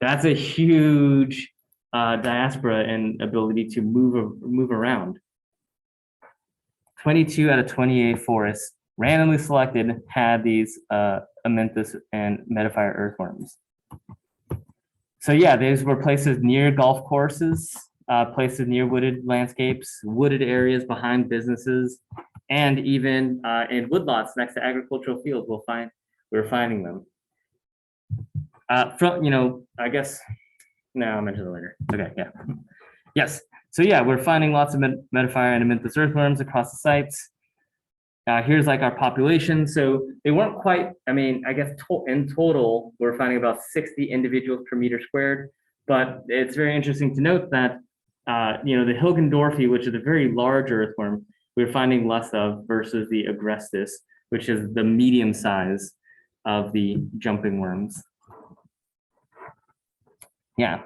That's a huge diaspora and ability to move around. 22 out of 28 forests randomly selected had these Amynthus and emetifier earthworms. So yeah, these were places near golf courses, places near wooded landscapes, wooded areas behind businesses, and even in woodlots next to agricultural fields. We're finding them. I guess, no, I'll mention it later. Okay, yeah. Yes, so yeah, we're finding lots of emetifier and Amynthus earthworms across the sites. Here's like our population. So they weren't quite, I mean, I guess in total, we're finding about 60 individuals per meter squared. But it's very interesting to note that, the Hilgendorfi, which is a very large earthworm, we're finding less of versus the agrestis, which is the medium size of the jumping worms. Yeah.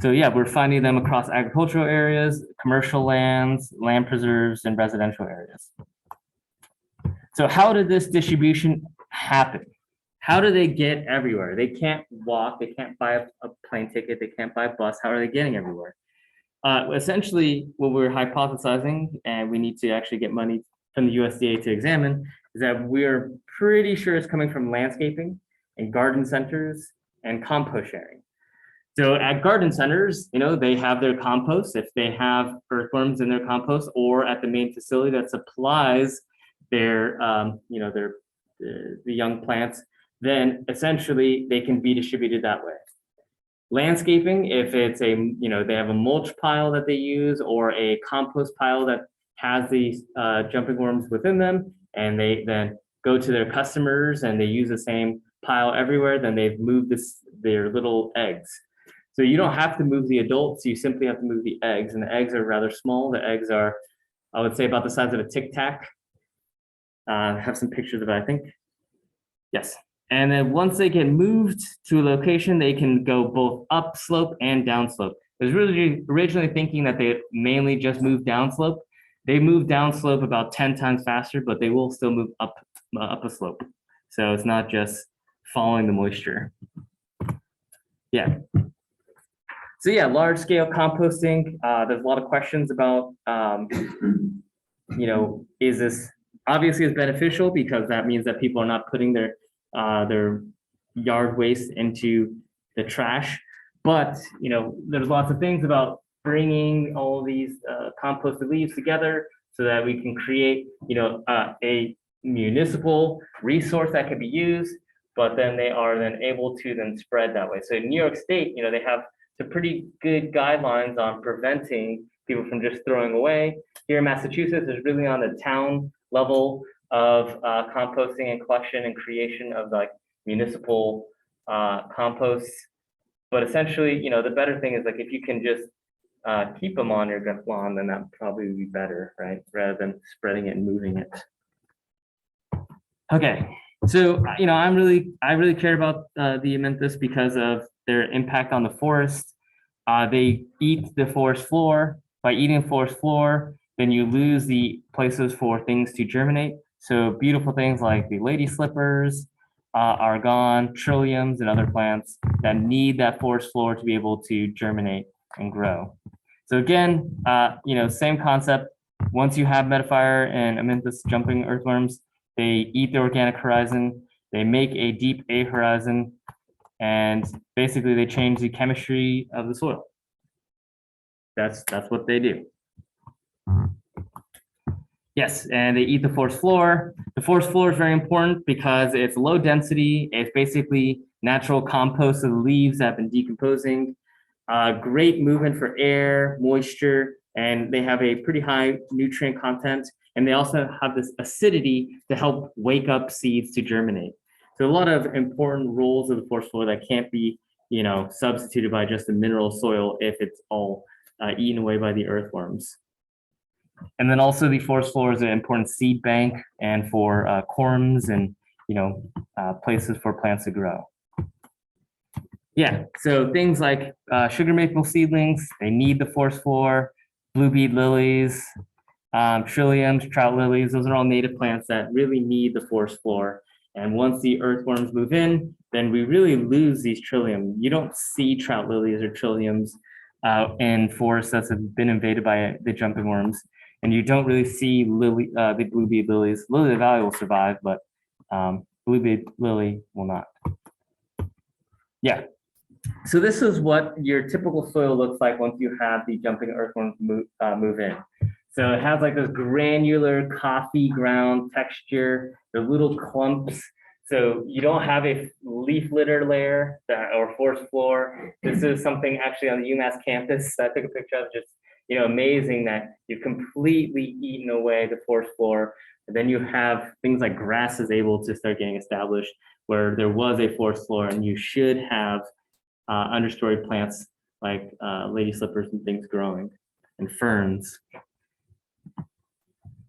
So yeah, we're finding them across agricultural areas, commercial lands, land preserves, and residential areas. So how did this distribution happen? How do they get everywhere? They can't walk, they can't buy a plane ticket, they can't buy a bus. How are they getting everywhere? Essentially, what we're hypothesizing, and we need to actually get money from the USDA to examine, is that we're pretty sure it's coming from landscaping and garden centers and compost sharing. So at garden centers, they have their compost. If they have earthworms in their compost, or at the main facility that supplies their, the young plants, then essentially they can be distributed that way. Landscaping, if it's they have a mulch pile that they use, or a compost pile that has these jumping worms within them, and they then go to their customers and they use the same pile everywhere, then they've moved their little eggs. So you don't have to move the adults, you simply have to move the eggs, and the eggs are rather small. The eggs are, I would say, about the size of a Tic Tac. I have some pictures of it, I think. Yes. And then once they get moved to a location, they can go both upslope and downslope. I was really originally thinking that they mainly just move downslope. They move downslope about 10 times faster, but they will still move up a slope. So it's not just following the moisture. Yeah. So yeah, large scale composting. There's a lot of questions about, is this obviously is beneficial, because that means that people are not putting their yard waste into the trash. But there's lots of things about bringing all these composted leaves together so that we can create a municipal resource that can be used, but then they are then able to then spread that way. So in New York State, they have some pretty good guidelines on preventing people from just throwing away. Here in Massachusetts, it's really on the town level of composting and collection and creation of like municipal composts. But essentially, the better thing is like if you can just keep them on your lawn, then that probably would be better, right? Rather than spreading it and moving it. Okay, so I really care about the Amynthus because of their impact on the forest. They eat the forest floor. By eating forest floor, then you lose the places for things to germinate. So beautiful things like the lady slippers are gone, trilliums and other plants that need that forest floor to be able to germinate and grow. So again, same concept. Once you have metafire and Amynthus jumping earthworms, they eat the organic horizon, they make a deep A horizon, and basically they change the chemistry of the soil. That's what they do. Yes, and they eat the forest floor. The forest floor is very important because it's low density. It's basically natural compost of the leaves that have been decomposing. Great movement for air, moisture, and they have a pretty high nutrient content. And they also have this acidity to help wake up seeds to germinate. So a lot of important roles of the forest floor that can't be, substituted by just a mineral soil if it's all eaten away by the earthworms. And then also the forest floor is an important seed bank and for corms and places for plants to grow. Yeah, so things like sugar maple seedlings, they need the forest floor, blue bead lilies, trilliums, trout lilies, those are all native plants that really need the forest floor. And once the earthworms move in, then we really lose these trillium. You don't see trout lilies or trilliums in forests that have been invaded by the jumping worms. And you don't really see the blue bead lilies. Lily of the Valley will survive, but blue bead lily will not. Yeah. So this is what your typical soil looks like once you have the jumping earthworms move in. So it has like this granular coffee ground texture, the little clumps. So you don't have a leaf litter layer or forest floor. This is something actually on the UMass campus that I took a picture of, just amazing that you've completely eaten away the forest floor. And then you have things like grasses able to start getting established where there was a forest floor, and you should have understory plants like lady slippers and things growing, and ferns.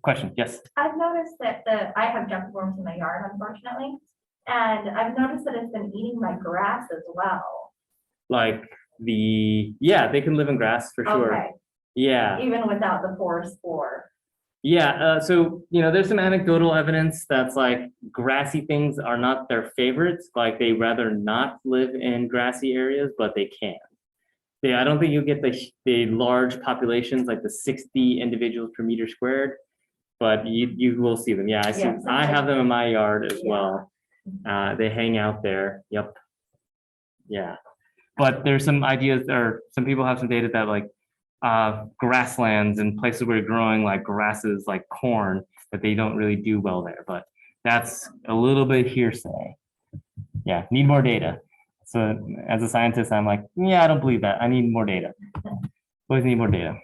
Question, yes? I've noticed that I have jumping worms in my yard, unfortunately, and I've noticed that it's been eating my grass as well. Like they can live in grass for sure. Okay. Yeah. Even without the forest floor. Yeah, so there's some anecdotal evidence that's like grassy things are not their favorites. Like they rather not live in grassy areas, but they can. I don't think you'll get the large populations like the 60 individuals per meter squared, but you will see them. Yeah, I see. Yeah, I have them in my yard as Yeah. well. They hang out there. Yep. Yeah, but there's some ideas, or some people have some data that like grasslands and places where you're growing like grasses like corn, that they don't really do well there, but that's a little bit hearsay. Yeah, need more data. So as a scientist, I'm like, yeah, I don't believe that. I need more data. Always need more data.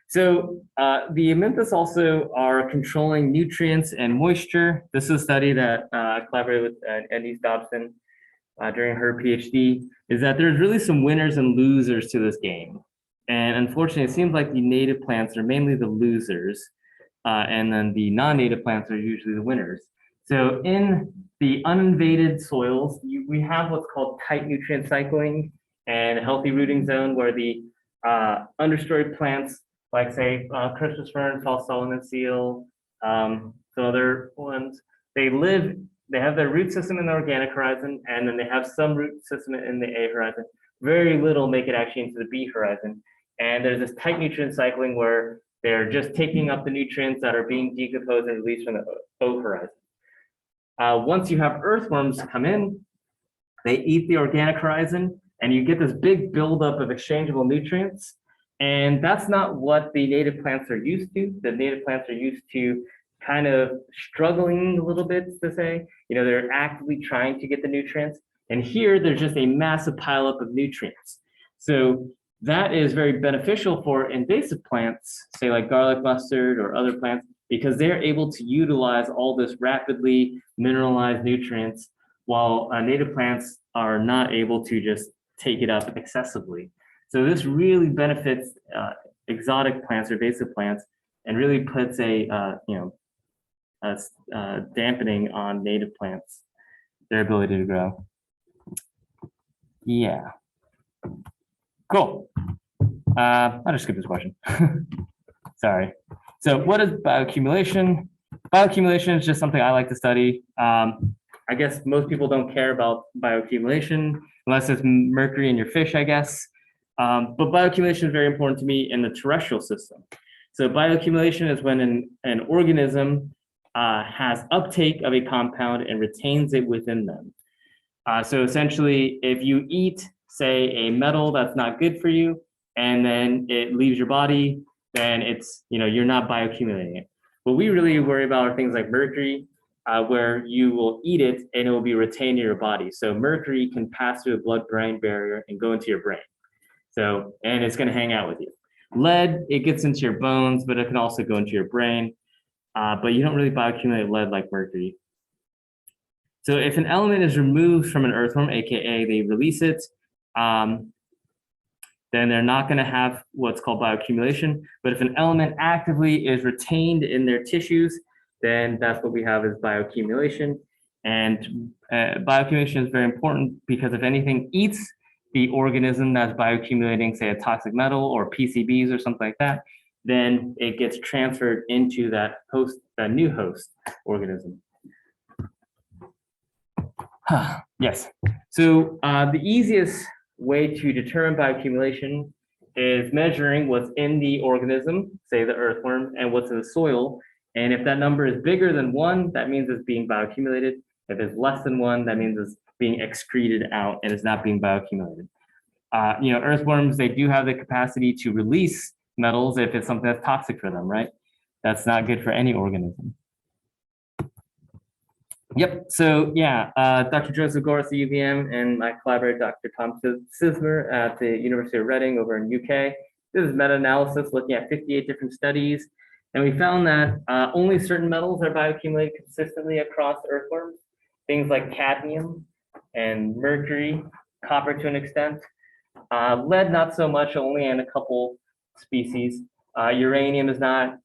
So the Amynthus also are controlling nutrients and moisture. This is a study that I collaborated with Eddie Dobson during her PhD, is that there's really some winners and losers to this game. And unfortunately, it seems like the native plants are mainly the losers, and then the non-native plants are usually the winners. So in the uninvaded soils, we have what's called tight nutrient cycling and a healthy rooting zone, where the understory plants, like say Christmas fern, false Solomon seal, some other ones, they have their root system in the organic horizon, and then they have some root system in the A horizon. Very little make it actually into the B horizon. And there's this tight nutrient cycling where they're just taking up the nutrients that are being decomposed and released from the O horizon. Once you have earthworms come in, they eat the organic horizon, and you get this big buildup of exchangeable nutrients. And that's not what the native plants are used to. The native plants are used to kind of struggling a little bit, to say, they're actively trying to get the nutrients. And here, there's just a massive pileup of nutrients. So that is very beneficial for invasive plants, say like garlic mustard or other plants, because they're able to utilize all this rapidly mineralized nutrients while native plants are not able to just take it up excessively. So this really benefits exotic plants or invasive plants and really puts a dampening on native plants, their ability to grow. Yeah. Cool. I'll just skip this question. Sorry. So what is bioaccumulation? Bioaccumulation is just something I like to study. I guess most people don't care about bioaccumulation unless it's mercury in your fish, I guess. But bioaccumulation is very important to me in the terrestrial system. So bioaccumulation is when an organism has uptake of a compound and retains it within them. So essentially, if you eat, say, a metal that's not good for you, and then it leaves your body, then it's, you're not bioaccumulating it. What we really worry about are things like mercury, where you will eat it and it will be retained in your body. So mercury can pass through the blood-brain barrier and go into your brain. So, and it's gonna hang out with you. Lead, it gets into your bones, but it can also go into your brain. But you don't really bioaccumulate lead like mercury. So if an element is removed from an earthworm, AKA they release it, then they're not going to have what's called bioaccumulation. But if an element actively is retained in their tissues, then that's what we have as bioaccumulation. And bioaccumulation is very important because if anything eats the organism that's bioaccumulating, say a toxic metal or PCBs or something like that, then it gets transferred into that host, that new host organism. Yes. So the easiest way to determine bioaccumulation is measuring what's in the organism, say the earthworm, and what's in the soil. And if that number is bigger than 1, that means it's being bioaccumulated. If it's less than 1, that means it's being excreted out and it's not being bioaccumulated. Earthworms, they do have the capacity to release metals if it's something that's toxic for them, right? That's not good for any organism. Yep, so yeah, Dr. Joseph Gore at the UVM and my collaborator, Dr. Tom Sismer at the University of Reading over in UK. This is meta-analysis looking at 58 different studies. And we found that only certain metals are bioaccumulated consistently across earthworms. Things like cadmium and mercury, copper to an extent. Lead, not so much, only in a couple species. Uranium is not,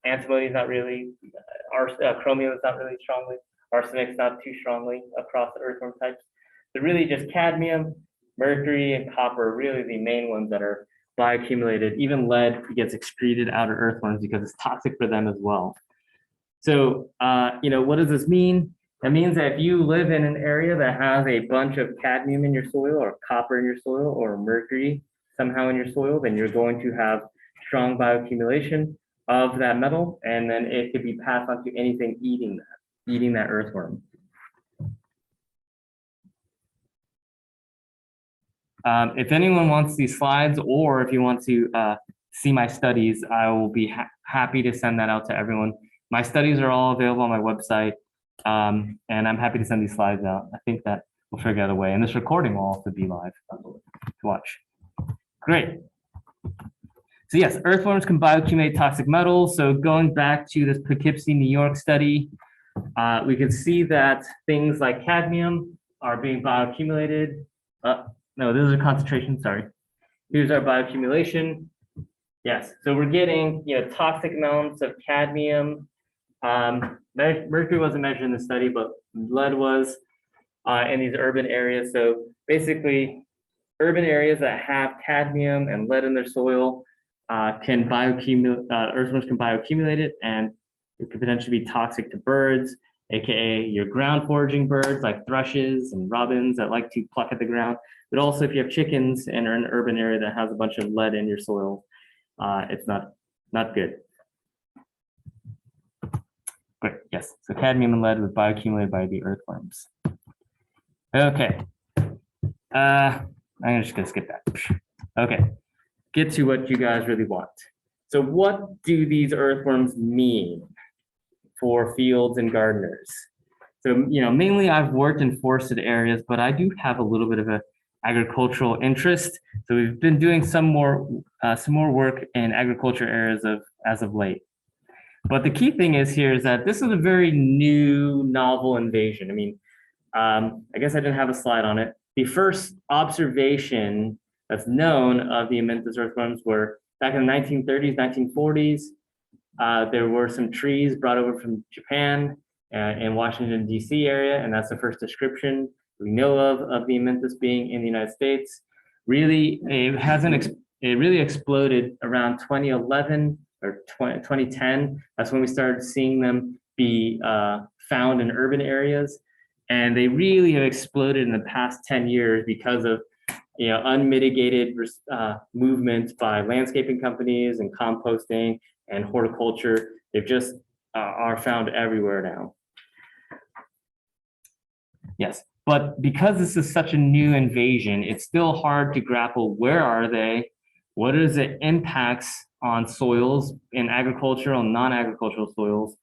antimony is not really, chromium is not really strongly, arsenic is not too strongly across the earthworm types. So really just cadmium, mercury, and copper are really the main ones that are bioaccumulated. Even lead gets excreted out of earthworms because it's toxic for them as well. So, what does this mean? That means that if you live in an area that has a bunch of cadmium in your soil or copper in your soil or mercury somehow in your soil, then you're going to have strong bioaccumulation of that metal, and then it could be passed on to anything eating that earthworm. If anyone wants these slides, or if you want to see my studies, I will be happy to send that out to everyone. My studies are all available on my website, and I'm happy to send these slides out. I think that we'll figure out a way, and this recording will also be live to watch. Great. So yes, earthworms can bioaccumulate toxic metals. So going back to this Poughkeepsie, New York study, we can see that things like cadmium are being bioaccumulated. No, those are concentrations, sorry. Here's our bioaccumulation. Yes, so we're getting toxic amounts of cadmium. Mercury wasn't measured in the study, but lead was in these urban areas. So basically, urban areas that have cadmium and lead in their soil can bioaccumulate, earthworms can bioaccumulate it, and it could potentially be toxic to birds, aka your ground foraging birds like thrushes and robins that like to pluck at the ground. But also if you have chickens and are in an urban area that has a bunch of lead in your soil, it's not good. Great, yes, so cadmium and lead was bioaccumulated by the earthworms. Okay, I'm just gonna skip that. Okay, get to what you guys really want. So what do these earthworms mean for fields and gardeners? So, mainly I've worked in forested areas, but I do have a little bit of a agricultural interest. So we've been doing some more work in agriculture areas as of late. But the key thing is here is that this is a very new, novel invasion. I mean, I guess I didn't have a slide on it. The first observation that's known of the Amherst earthworms were back in the 1930s, 1940s. There were some trees brought over from Japan in Washington, D.C. area, and that's the first description we know of the Amherst being in the United States. Really, it really exploded around 2011 or 2010. That's when we started seeing them be found in urban areas. And they really have exploded in the past 10 years because of unmitigated movement by landscaping companies and composting and horticulture. They've just are found everywhere now. Yes, but because this is such a new invasion, it's still hard to grapple. Where are they? What is the impacts on soils in agricultural and non-agricultural soils?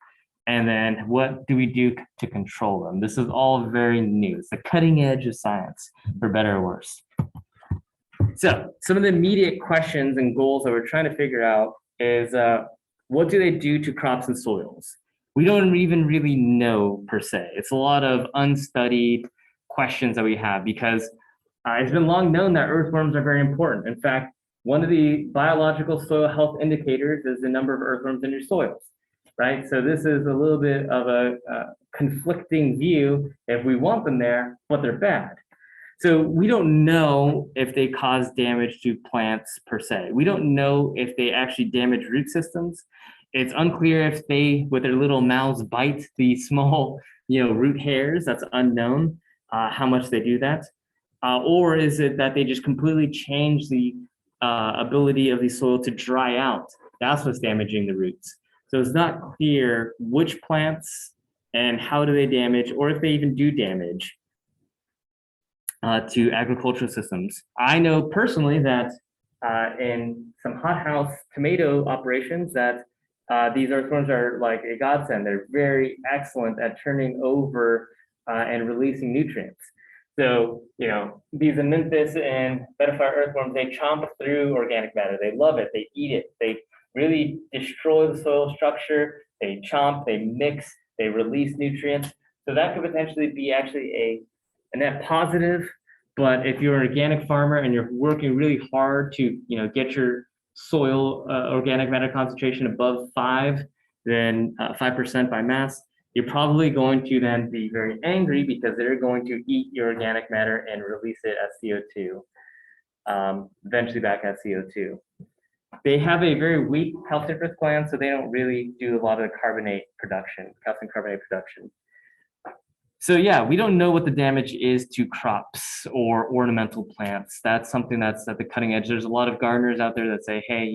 And then what do we do to control them? This is all very new. It's the cutting edge of science, for better or worse. So some of the immediate questions and goals that we're trying to figure out is what do they do to crops and soils? We don't even really know per se. It's a lot of unstudied questions that we have because it's been long known that earthworms are very important. In fact, one of the biological soil health indicators is the number of earthworms in your soils, right? So this is a little bit of a conflicting view if we want them there, but they're bad. So we don't know if they cause damage to plants per se. We don't know if they actually damage root systems. It's unclear if they, with their little mouths, bite the small, root hairs. That's unknown how much they do that. Or is it that they just completely change the ability of the soil to dry out? That's what's damaging the roots. So it's not clear which plants and how do they damage, or if they even do damage to agricultural systems. I know personally that in some hothouse tomato operations that these earthworms are like a godsend. They're very excellent at turning over and releasing nutrients. So, these Amherst and butterfly earthworms, they chomp through organic matter. They love it. They eat it. They really destroy the soil structure. They chomp, they mix, they release nutrients. So that could potentially be actually a net positive. But if you're an organic farmer and you're working really hard to, get your soil organic matter concentration above 5, then 5% by mass, you're probably going to then be very angry because they're going to eat your organic matter and release it as CO2, eventually back as CO2. They have a very weak calciferous gland, so they don't really do a lot of the carbonate production, calcium carbonate production. So yeah, we don't know what the damage is to crops or ornamental plants. That's something that's at the cutting edge. There's a lot of gardeners out there that say, hey,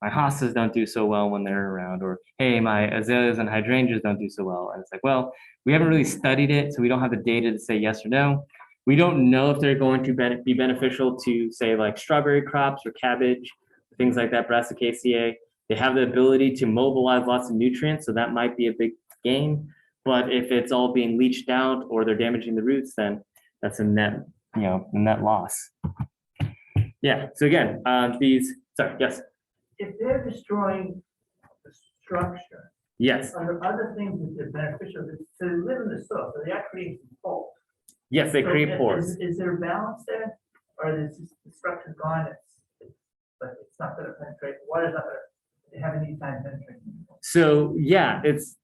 my hostas don't do so well when they're around, or hey, my azaleas and hydrangeas don't do so well. And it's like, well, we haven't really studied it, so we don't have the data to say yes or no. We don't know if they're going to be beneficial to, say, like strawberry crops or cabbage, things like that, Brassicaceae. They have the ability to mobilize lots of nutrients, so that might be a big gain. But if it's all being leached out or they're damaging the roots, then that's a net, net loss. Yeah. So again, yes. If they're destroying the structure, Yes. are there other things that are beneficial? So they live in the soil, so they are creating some pores. Yes, they create pores. Is there a balance there, or is the structure gone? But it's not going to penetrate. Water's not going to have any time penetrating. So yeah, it's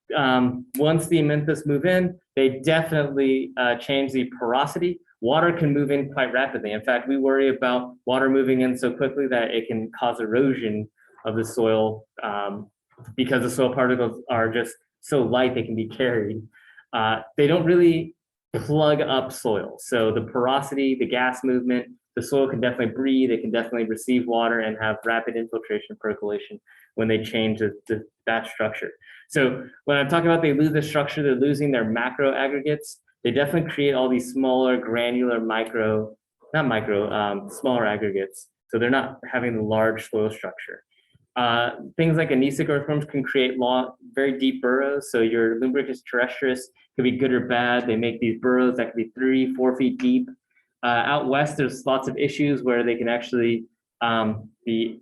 once the Amherst move in, they definitely change the porosity. Water can move in quite rapidly. In fact, we worry about water moving in so quickly that it can cause erosion of the soil because the soil particles are just so light they can be carried. They don't really plug up soil. So the porosity, the gas movement, the soil can definitely breathe. It can definitely receive water and have rapid infiltration percolation when they change that structure. So when I'm talking about they lose the structure, they're losing their macro aggregates. They definitely create all these smaller granular smaller aggregates. So they're not having the large soil structure. Things like anisic earthworms can create very deep burrows. So your Lumbricus terrestris could be good or bad. They make these burrows that could be 3-4 feet deep. Out west, there's lots of issues where they can actually be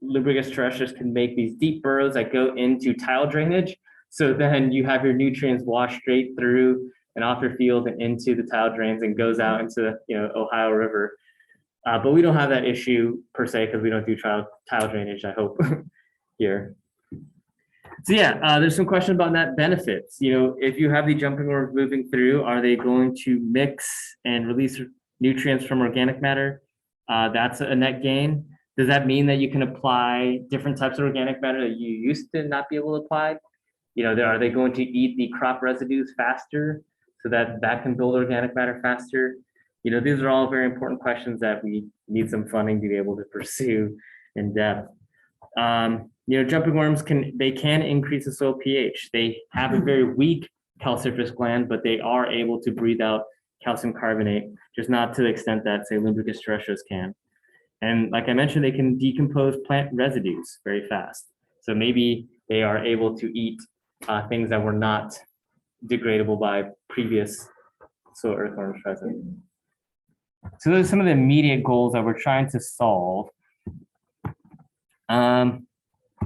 Lumbricus terrestris can make these deep burrows that go into tile drainage. So then you have your nutrients wash straight through and off your field and into the tile drains and goes out into, Ohio River. But we don't have that issue per se because we don't do tile drainage, I hope, here. So yeah, there's some question about net benefits. If you have the jumping worms moving through, are they going to mix and release nutrients from organic matter? That's a net gain. Does that mean that you can apply different types of organic matter that you used to not be able to apply? Are they going to eat the crop residues faster so that can build organic matter faster? These are all very important questions that we need some funding to be able to pursue in depth. Jumping worms can increase the soil pH. They have a very weak calciferous gland, but they are able to breathe out calcium carbonate, just not to the extent that, say, Lumbricus terrestris can. And like I mentioned, they can decompose plant residues very fast. So maybe they are able to eat things that were not degradable by previous soil earthworms present. So those are some of the immediate goals that we're trying to solve.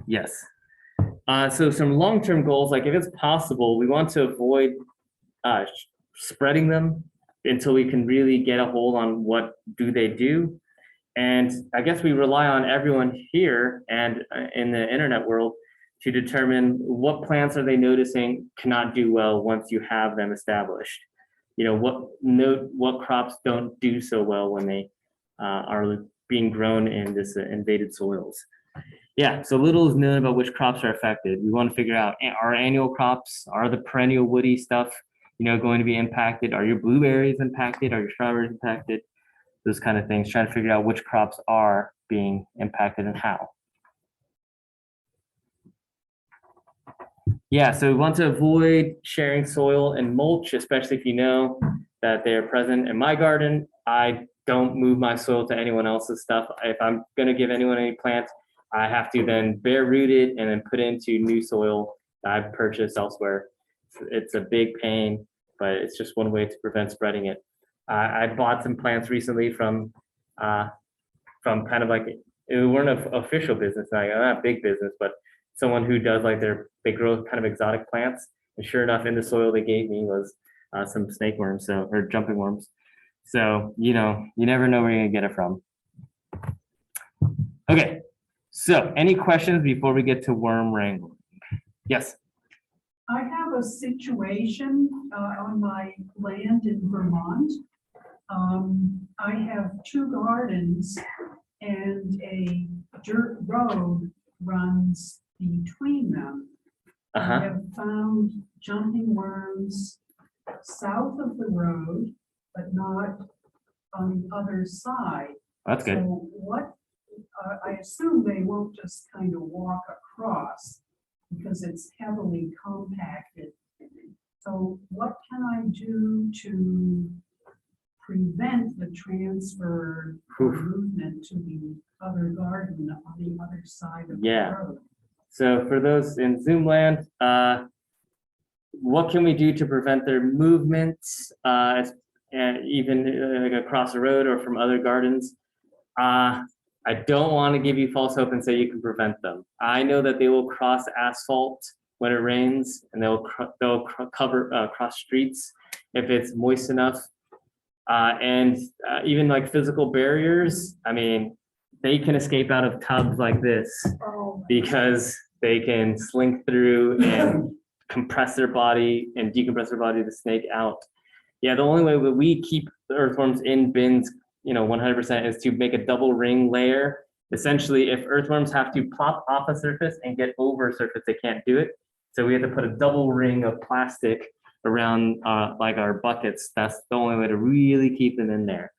Yes. So some long-term goals, like if it's possible, we want to avoid spreading them until we can really get a hold on what do they do. And I guess we rely on everyone here and in the internet world to determine what plants are they noticing cannot do well once you have them established. What crops don't do so well when they are being grown in this invaded soils. Yeah, so little is known about which crops are affected. We want to figure out, are annual crops, are the perennial woody stuff, going to be impacted? Are your blueberries impacted? Are your strawberries impacted? Those kind of things, trying to figure out which crops are being impacted and how. Yeah, so we want to avoid sharing soil and mulch, especially if you know that they are present in my garden. I don't move my soil to anyone else's stuff. If I'm going to give anyone any plants, I have to then bare root it and then put into new soil that I've purchased elsewhere. It's a big pain, but it's just one way to prevent spreading it. I bought some plants recently from kind of like, it weren't an official business, not a big business, but someone who does they grow kind of exotic plants. And sure enough, in the soil they gave me was some snake worms, or jumping worms. So, you never know where you're gonna get it from. Okay, so any questions before we get to worm wrangling? Yes. I have a situation on my land in Vermont. I have 2 gardens and a dirt road runs between them. I have found jumping worms south of the road, but not on the other side. That's good. So what, I assume they won't just kind of walk across because it's heavily compacted. So what can I do to prevent the transfer or movement to the other garden on the other side of the road? So for those in Zoom land, what can we do to prevent their movements, even across the road or from other gardens? I don't want to give you false hope and say you can prevent them. I know that they will cross asphalt when it rains, and they'll cover cross streets if it's moist enough. And even like physical barriers, I mean, they can escape out of tubs like this because they can slink through and compress their body and decompress their body to snake out. Yeah, the only way that we keep the earthworms in bins, 100% is to make a double ring layer. Essentially, if earthworms have to plop off a surface and get over a surface, they can't do it. So we have to put a double ring of plastic around like our buckets. That's the only way to really keep them in there.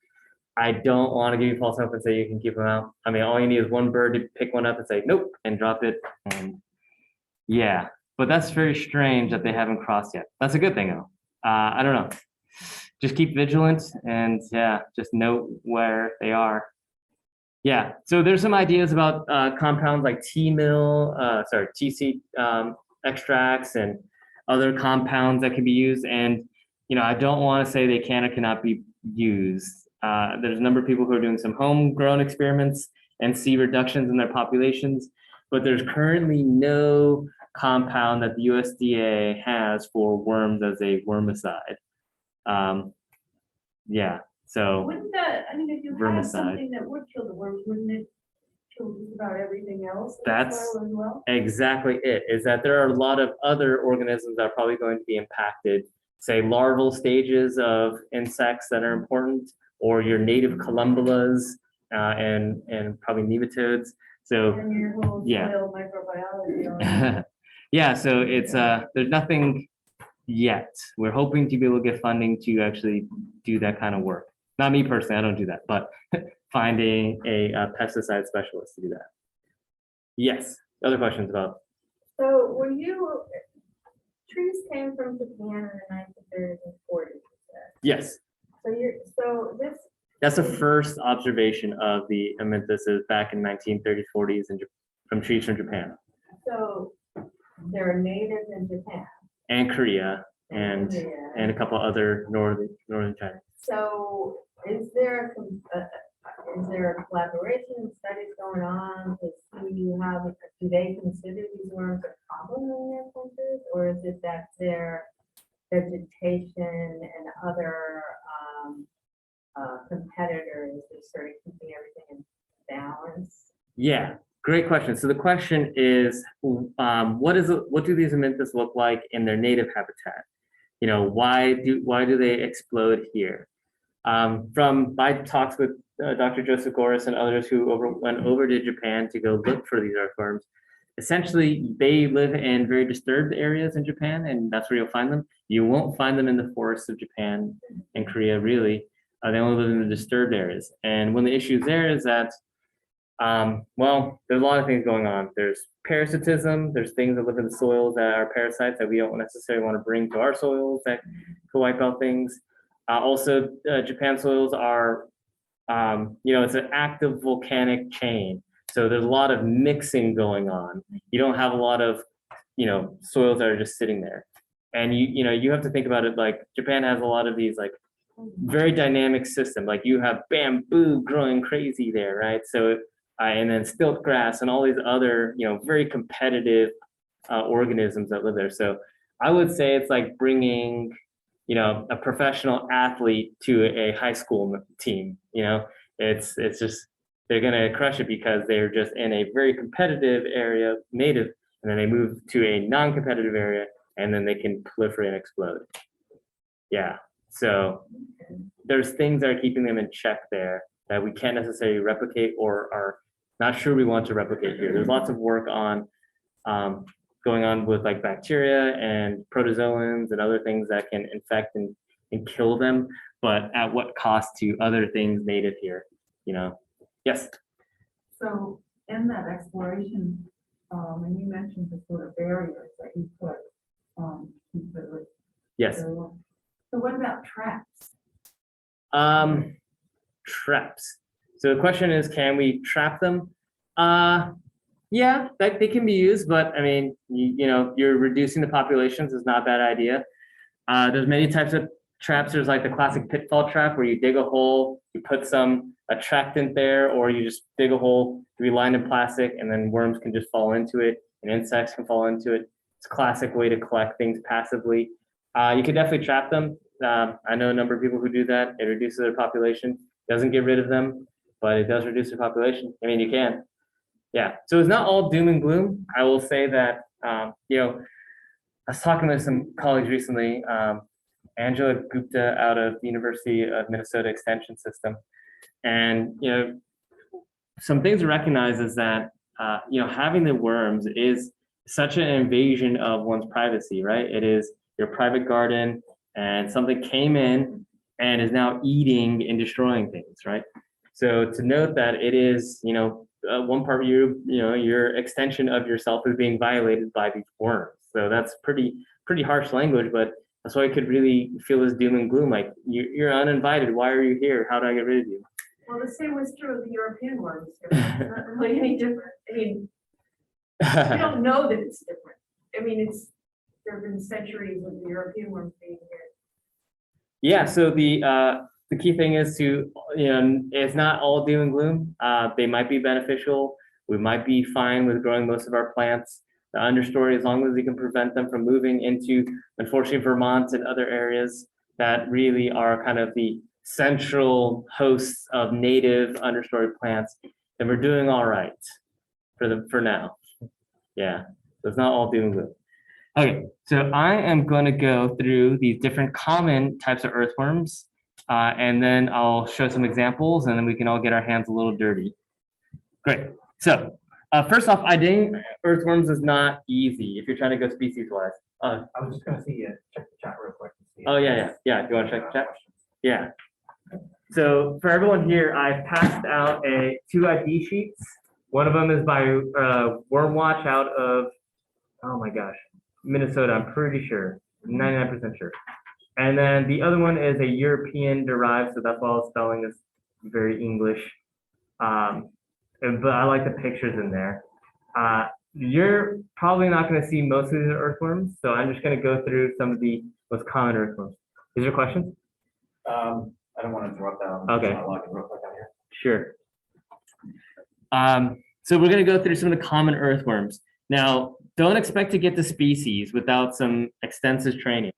I don't want to give you false hope and say you can keep them out. I mean, all you need is one bird to pick one up and say, nope, and drop it. And yeah, but that's very strange that they haven't crossed yet. That's a good thing though. I don't know. Just keep vigilant and yeah, just note where they are. Yeah, so there's some ideas about compounds like TC extracts and other compounds that can be used. And, I don't want to say they can or cannot be used. There's a number of people who are doing some homegrown experiments and see reductions in their populations, but there's currently no compound that the USDA has for worms as a wormicide. Yeah, so Wouldn't that, I mean, if you had Vermicide. something that would kill the worms, wouldn't it kill just about everything else in the That's- soil as well? exactly it, is that there are a lot of other organisms that are probably going to be impacted, say larval stages of insects that are important, or your native columbulas, and probably nematodes. So And your whole yeah. soil microbiology. yeah, so it's there's nothing yet. We're hoping to be able to get funding to actually do that kind of work. Not me personally, I don't do that, but finding a pesticide specialist to do that. Yes, other questions about? So were you, trees came from Japan in the 1930s and 40s, Yes, so this, that's the first observation of the Aminthuses back in 1930s, 40s, and from trees from Japan so they're native in Japan. and Korea and Korea. a couple other northern China. So is there a collaboration and studies going on to see how, do they consider these worms a problem in their countries? Or is it that their vegetation and other competitors are sort of keeping everything in balance? Yeah, great question. So the question is, what do these Amynthus look like in their native habitat? You know, why do they explode here? From my talks with Dr. Joseph Goris and others who went over to Japan to go look for these earthworms, essentially they live in very disturbed areas in Japan, and that's where you'll find them. You won't find them in the forests of Japan and Korea, really. They only live in the disturbed areas. And one of the issues there is that, well, there's a lot of things going on. There's parasitism, there's things that live in the soils that are parasites that we don't necessarily want to bring to our soils that could wipe out things. Also, Japan soils are, it's an active volcanic chain. So there's a lot of mixing going on. You don't have a lot of, soils that are just sitting there. And you have to think about it like Japan has a lot of these like very dynamic system. Like you have bamboo growing crazy there, right? So, and then stilt grass and all these other, very competitive organisms that live there. So I would say it's like bringing, a professional athlete to a high school team. It's just, they're going to crush it because they're just in a very competitive area, native, and then they move to a non-competitive area, and then they can proliferate and explode. Yeah. So there's things that are keeping them in check there that we can't necessarily replicate or are not sure we want to replicate here. There's lots of work on going on with like bacteria and protozoans and other things that can infect and kill them, but at what cost to other things native here, Yes. So in that exploration, and you mentioned the sort of barriers that you put, keep it. Yes. So what about traps? Traps. So the question is, can we trap them? Yeah, they can be used, but I mean, you're reducing the populations is not a bad idea. There's many types of traps. There's like the classic pitfall trap where you dig a hole, you put some attractant there, or you just dig a hole, be lined in plastic, and then worms can just fall into it and insects can fall into it. It's a classic way to collect things passively. You can definitely trap them. I know a number of people who do that. It reduces their population. Doesn't get rid of them, but it does reduce their population. I mean, you can. Yeah. So it's not all doom and gloom. I will say that, I was talking with some colleagues recently, Angela Gupta out of the University of Minnesota Extension System. And, some things to recognize is that, having the worms is such an invasion of one's privacy, right? It is your private garden and something came in and is now eating and destroying things, right? So to note that it is, one part of your extension of yourself is being violated by these worms. So that's pretty harsh language, but that's why I could really feel this doom and gloom. Like you're uninvited. Why are you here? How do I get rid of you? Well, the same was true of the European worms. It's not really any different. I mean, we don't know that it's different. I mean, there have been centuries of the European worms being here. Yeah, so the the key thing is to, it's not all doom and gloom. They might be beneficial. We might be fine with growing most of our plants. The understory, as long as we can prevent them from moving into, unfortunately, Vermont and other areas that really are kind of the central hosts of native understory plants, then we're doing all right for now. Yeah, so it's not all doom and gloom. Okay, so I am going to go through these different common types of earthworms, and then I'll show some examples, and then we can all get our hands a little dirty. Great. So first off, IDing earthworms is not easy if you're trying to go species-wise. I was just gonna see, check the chat real quick. And see if Oh, yeah. there's, Do you want to check the chat? questions. Yeah. So for everyone here, I've passed out two ID sheets. One of them is by Worm Watch out of, oh my gosh, Minnesota, I'm pretty sure, 99% sure. And then the other one is a European derived, so that's why all the spelling is very English. But I like the pictures in there. You're probably not going to see most of the earthworms, so I'm just going to go through some of the most common earthworms. Is there questions? I don't want to interrupt that. I'm Okay. just not logging real quick out here. Sure. So we're going to go through some of the common earthworms. Now, don't expect to get to species without some extensive training.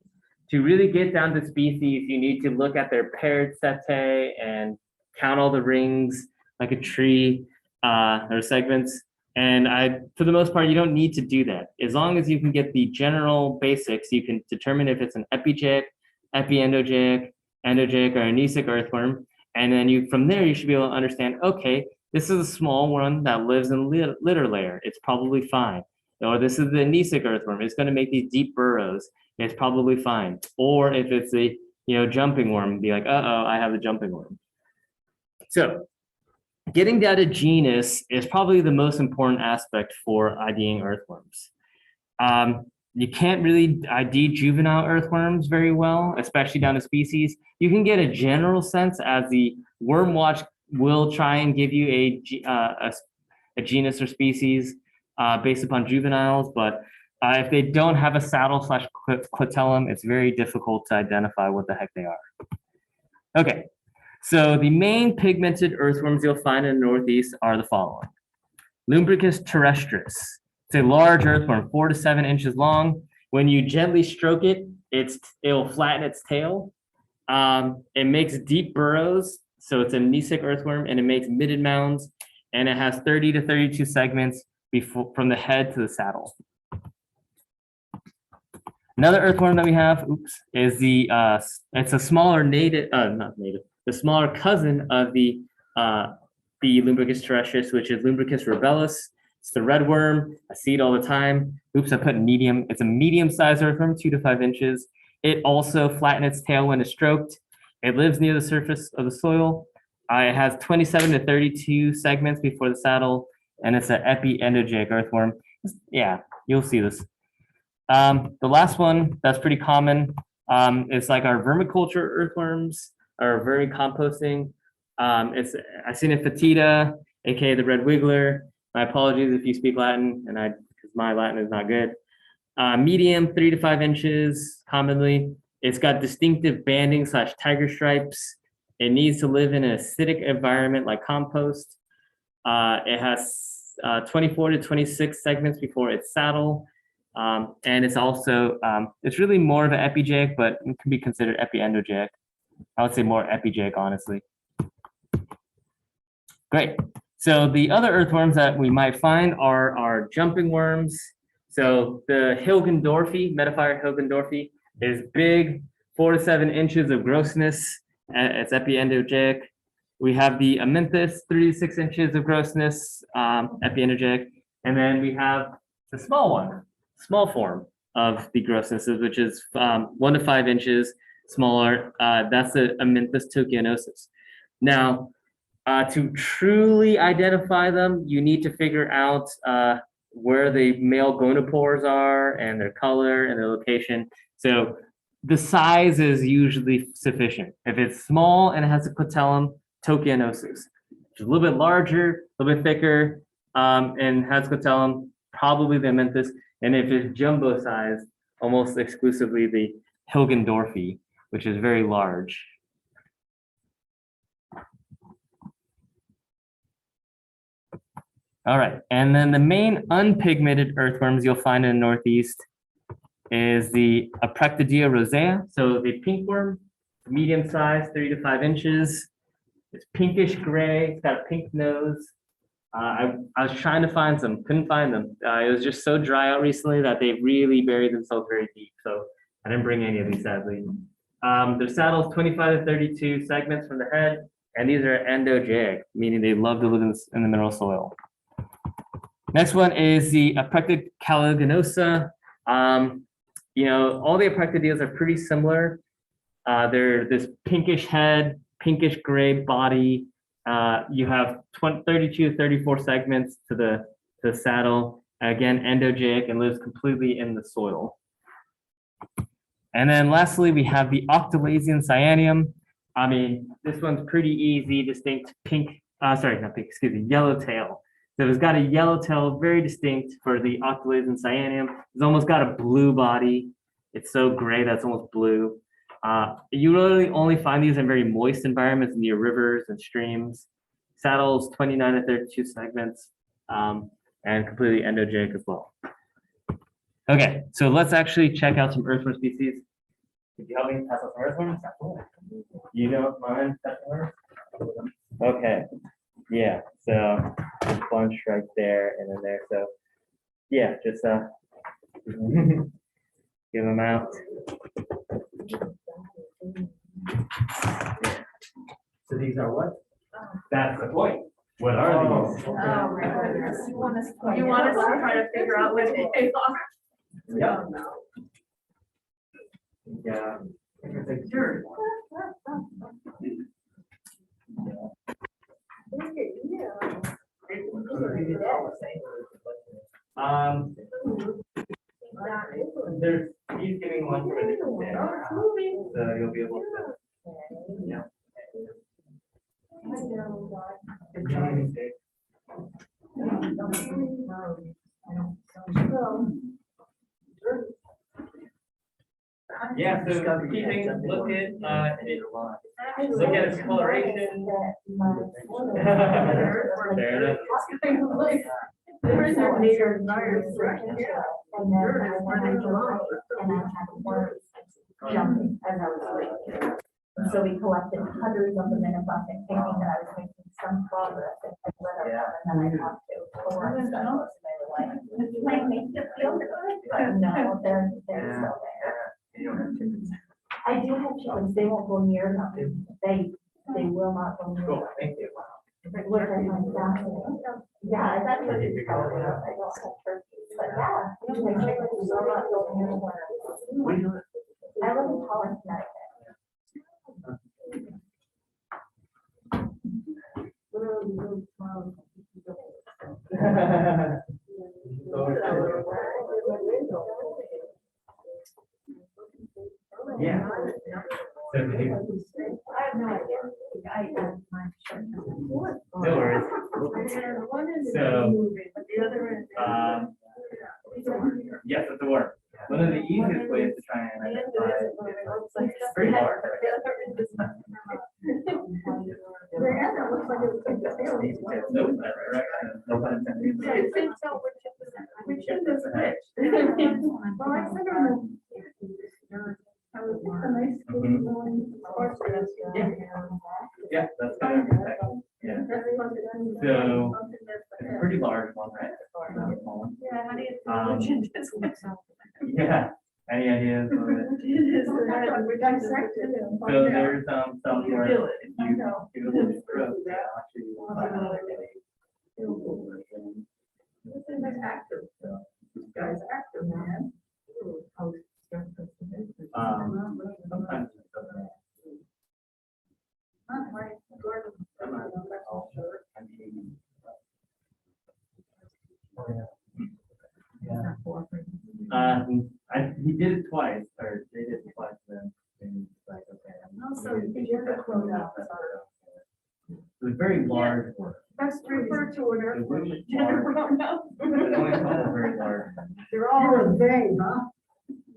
To really get down to species, you need to look at their paired setae and count all the rings like a tree or segments. And for the most part, you don't need to do that. As long as you can get the general basics, you can determine if it's an epigeic, epiendogeic, endogeic, or anesic earthworm. And then from there, you should be able to understand, okay, this is a small one that lives in litter layer. It's probably fine. Or this is the anesic earthworm. It's going to make these deep burrows. It's probably fine. Or if it's a jumping worm, be like, uh-oh, I have a jumping worm. So getting down to genus is probably the most important aspect for IDing earthworms. You can't really ID juvenile earthworms very well, especially down to species. You can get a general sense as the Worm Watch will try and give you a genus or species based upon juveniles, but if they don't have a saddle/clitellum, it's very difficult to identify what the heck they are. Okay, so the main pigmented earthworms you'll find in the Northeast are the following. Lumbricus terrestris. It's a large earthworm, 4 to 7 inches long. When you gently stroke it, it'll flatten its tail. It makes deep burrows, so it's a anesic earthworm, and it makes mitted mounds, and it has 30 to 32 segments from the head to the saddle. Another earthworm that we have, is it's a smaller the smaller cousin of the Lumbricus terrestris, which is Lumbricus rubellus. It's the red worm. I see it all the time. I put medium. It's a medium-sized earthworm, 2 to 5 inches. It also flattens its tail when it's stroked. It lives near the surface of the soil. It has 27 to 32 segments before the saddle, and it's an epiendogeic earthworm. Yeah, you'll see this. The last one that's pretty common is like our vermiculture earthworms or vermicomposting. It's Acina fetida, aka the red wiggler. My apologies if you speak Latin, because my Latin is not good. Medium, 3 to 5 inches commonly. It's got distinctive banding / tiger stripes. It needs to live in an acidic environment like compost. It has 24 to 26 segments before its saddle. And it's also, it's really more of an epigeic, but it can be considered epiendogeic. I would say more epigeic, honestly. Great. So the other earthworms that we might find are our jumping worms. So the Hilgendorfi, Metaphyra Hilgendorfi, is big, 4 to 7 inches of grossness. It's epiendogeic. We have the Amenthus, 3 to 6 inches of grossness, epiendogeic. And then we have the small form of the grossnesses, which is 1 to 5 inches smaller. That's the Amenthus tokyonosis. Now, to truly identify them, you need to figure out where the male gonopores are and their color and their location. So the size is usually sufficient. If it's small and it has a clitellum, tokyonosis. If it's a little bit larger, a little bit thicker, and has clitellum, probably the Amenthus. And if it's jumbo size, almost exclusively the Hilgendorfi, which is very large. All right, and then the main unpigmented earthworms you'll find in the Northeast is the Apractidea rosea. So the pink worm, medium size, 3 to 5 inches. It's pinkish gray. It's got a pink nose. I was trying to find some, couldn't find them. It was just so dry out recently that they really buried themselves very deep. So I didn't bring any of these, sadly. Their saddle's 25 to 32 segments from the head, and these are endogeic, meaning they love to live in the mineral soil. Next one is the Apractid caliginosa. You know, all the Apractideas are pretty similar. They're this pinkish head, pinkish gray body. You have 32 to 34 segments to the saddle. Again, endogeic and lives completely in the soil. And then lastly, we have the Octalasian cyanium. I mean, this one's pretty easy, distinct pink, sorry, not pink, excuse me, yellow tail. So it's got a yellow tail, very distinct for the Octalasian cyanium. It's almost got a blue body. It's so gray that's almost blue. You really only find these in very moist environments near rivers and streams. Saddles, 29 to 32 segments, and completely endogeic as well. Okay, so let's actually check out some earthworm species. Could you help me pass out some earthworms? You don't mind passing worms? Okay, yeah, so a bunch right there and then there. So yeah, just give them out. So these are what? That's the point. What are these? Oh, my goodness. You want us to try to figure out what they are? Yeah. Yeah. Sure. There's he's giving one from a different day, so you'll be able to. Yeah. Yeah, so key things, look at its coloration. Fair enough. There is no major virus, right? And then I had worms jumping as I was leaving. So we collected hundreds of them in a bucket, thinking that I was making some progress. And I let them, and then I talked to four of them, and they were like, make you feel good, but no, they're still there. I do have chickens, they won't go near them, they will not go near them. Thank you. Which I find fascinating. Yeah, that's what it's called. I don't have turkeys, but yeah, my chickens will not go near them. I live in Holland, Connecticut. Yeah. So did you- I have no idea. I have my shirt. No worries. So, yes, it's a worm. One of the easiest ways to try and identify it is it's pretty large. No, no pun intended. Which is this which? Well, I said, Yeah, that's kind of yeah. So it's a pretty large one, right? Yeah, how do you? Yeah. Any ideas? Of it? So there's some where if you give it a little stroke, they actually. This is an active, so this guy's active, man. Sometimes it doesn't. Not right. He did it twice, or they did it twice, then it's like, okay. Also, did you ever close out? It was very large work. Best refer to an It was earthworm. large. It's only a couple very large. They're all a day, huh?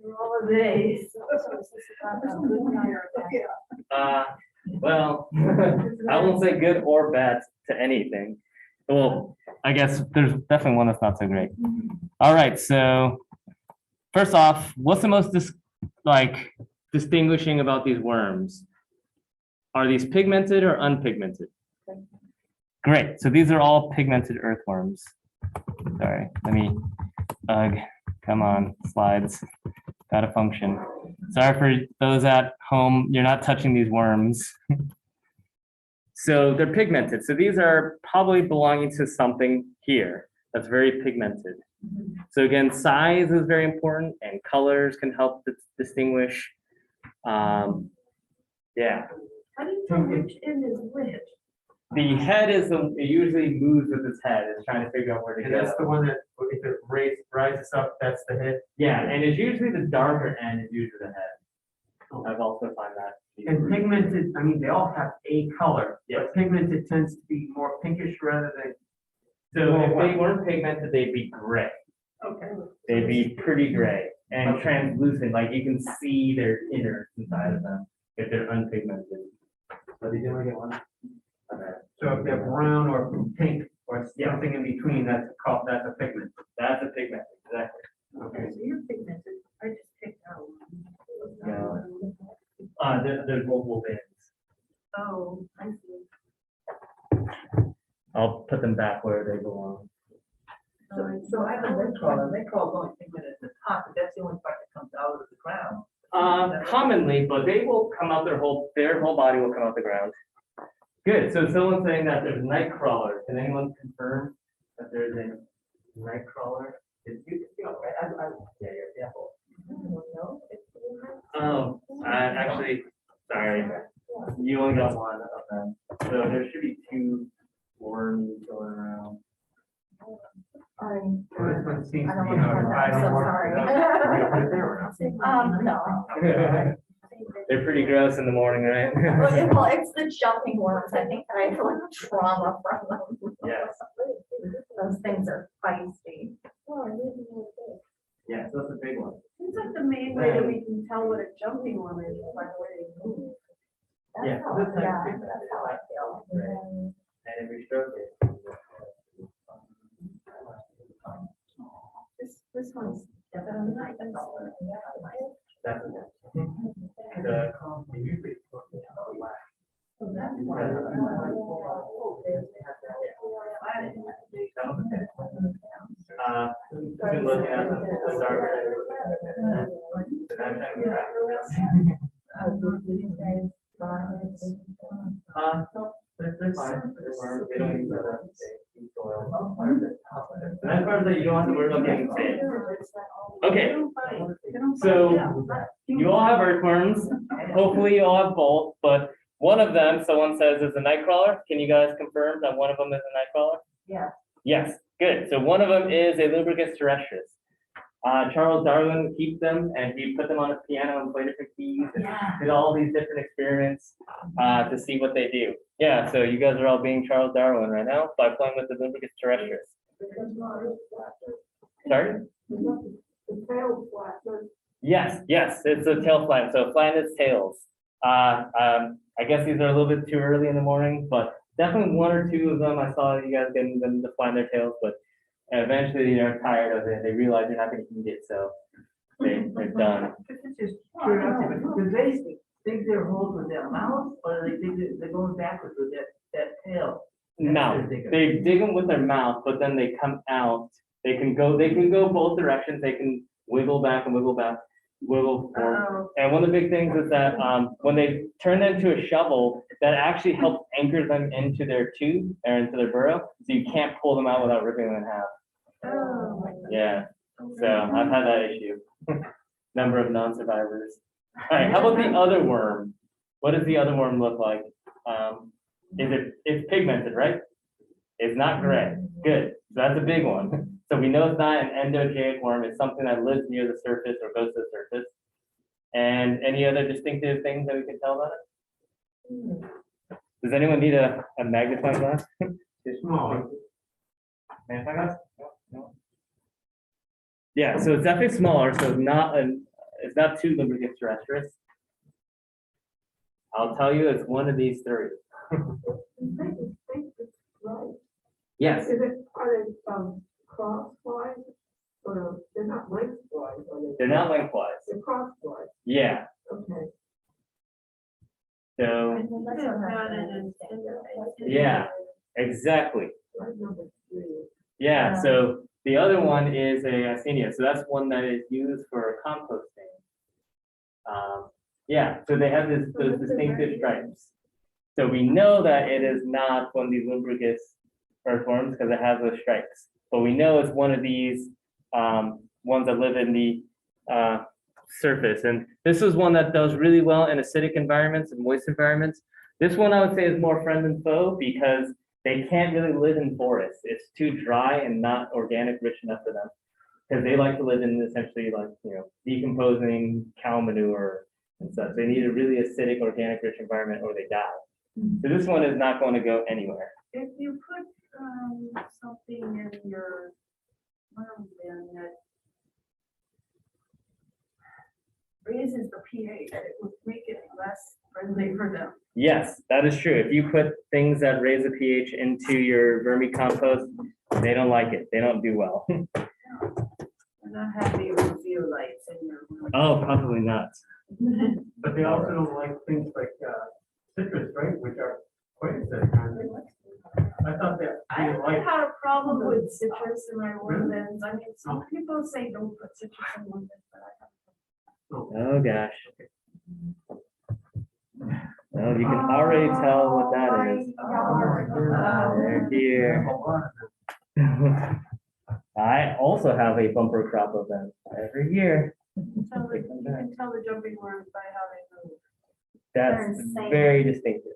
They're all a day. Well, I won't say good or bad to anything. Well, I guess there's definitely one that's not so great. All right, so first off, what's the most distinguishing about these worms? Are these pigmented or unpigmented? Great, so these are all pigmented earthworms. Sorry, let me, come on, slides, gotta function. Sorry for those at home, you're not touching these worms. So they're pigmented. So these are probably belonging to something here that's very pigmented. So again, size is very important and colors can help distinguish. Yeah, How do you tell which end is which? the head is it usually moves with its head. It's trying to figure out where to And go. that's the one that, if it rises up, that's the head. Yeah, and it's usually the darker end is usually the head. I've also found that. And pigmented, I mean, they all have a color. Yes. But pigmented tends to be more pinkish rather than. So if they weren't pigmented, they'd be gray. Okay. They'd be pretty gray and translucent, like you can see their innards inside of them if they're unpigmented. So did you only get one? Okay. So if they're brown or pink or something in between, that's a pigment. That's a pigment, exactly. Okay, so you're pigmented. I just picked out. There's multiple bins. Oh, I see. I'll put them back where they belong. So I have a red crawler, red crawler's only pigmented at the top, but that's the only part that comes out of the ground. Commonly, but they will come out their whole body will come out the ground. Good, so someone's saying that there's night crawlers. Can anyone confirm that there's a night crawler? Yeah. Oh, actually, sorry, you only got one of them. So there should be two worms going around. This one seems I to don't be want to, notified. I'm so sorry. No. They're pretty gross in the morning, right? Well, it's the jumping worms, I think that I feel like trauma from them. Yes. Those things are feisty. Yeah, so that's a big one. Seems like the main way that we can tell what a jumping worm is by the way they move. Yeah, That's how I feel. And if we stroke it. This one's definitely not. That's usually. Been looking at the darker. They're fine. They don't need to deep soil. The nice part is that you don't have to worry about getting sick. Okay, so you all have earthworms. Hopefully you all have both, but one of them, someone says is a nightcrawler. Can you guys confirm that one of them is a nightcrawler? Yeah. Yes, good. So one of them is a Lubricus terrestris. Charles Darwin would keep them and he put them on a piano and played different keys and did all these different experiments to see what they do. Yeah, so you guys are all being Charles Darwin right now by playing with the Lubricus terrestris. Sorry? Yes, it's a tail flat. So flat its tails. I guess these are a little bit too early in the morning, but definitely one or two of them I saw you guys getting them to flatten their tails, but eventually they're tired of it. They realize they're not going to eat it, so they're done. This is just curiosity, but do they dig their holes with their mouth, or do they dig, they're going backwards with that tail? No, they dig them with their mouth, but then they come out. They can go both directions. They can wiggle back and wiggle back, wiggle forward. And one of the big things is that when they turn them into a shovel, that actually helps anchor them into their tube or into their burrow, so you can't pull them out without ripping them in half. Yeah, so I've had that issue. Number of non-survivors. All right, how about the other worm? What does the other worm look like? It's pigmented, right? It's not gray. Good. So that's a big one. So we know it's not an endogeic worm. It's something that lives near the surface or goes to the surface. And any other distinctive things that we can tell about it? Does anyone need a magnifying glass? It's small. Magnifying glass? No. Yeah, so it's definitely smaller. So it's not too Lubricus terrestris. I'll tell you, it's one of these three. Yes, Is it, are they, crosswise? Or they're not lengthwise, are they? they're not lengthwise. They're crosswise, Yeah, okay. so, yeah, exactly. Right, number 3. Yeah, so the other one is a Asinia, so that's one that is used for composting. Yeah, so they have those distinctive stripes. So we know that it is not one of these lumbricus earthworms because it has those stripes. But we know it's one of these ones that live in the surface. And this is one that does really well in acidic environments and moist environments. This one I would say is more friend than foe because they can't really live in forests. It's too dry and not organic rich enough for them. Because they like to live in essentially like, decomposing cow manure and such. They need a really acidic, organic rich environment or they die. So this one is not going to go anywhere. If you put something in your worm bin that raises the pH, it would make it less friendly for them. Yes, that is true. If you put things that raise the pH into your vermicompost, they don't like it. They don't do well. They're not happy with zeolites in your worm. Oh, probably not. But they also don't like things like citrus, right, which are quite acidic. aren't they? I thought that. I they haven't liked- had a problem with citrus in my worm bins. I mean, some people say don't put citrus in worm bins, but I haven't. Oh, gosh. Well, you can already tell what that is. They're here. I also have a bumper crop of them every year. You can tell the jumping worms by how they move. That's insane. very distinctive.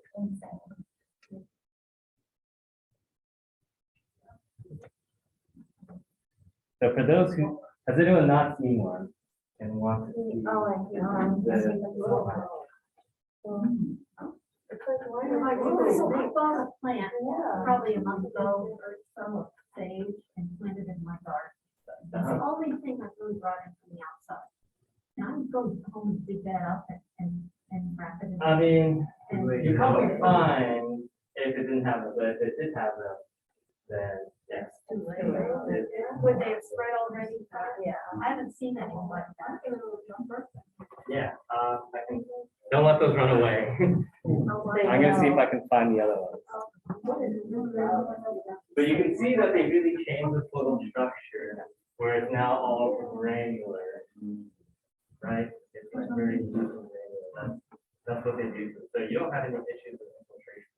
So for those who, has anyone not seen one and wants to see? I bought a plant probably a month ago or so of sage and planted in my garden. It's the only thing I've really brought in from the outside. And I'm going home and dig that up and wrap it in. I mean, and- you're probably fine if it didn't have them, but if it did have them, then yes. Too late. Would they have spread already? Yeah, I haven't seen anything like that. Yeah, I think, don't let those run away. I'm gonna see if I can find the other ones. But you can see that they really changed the photo structure, where it's now all granular, right? It's like very granular. That's what they do. So you don't have any issues with infiltration.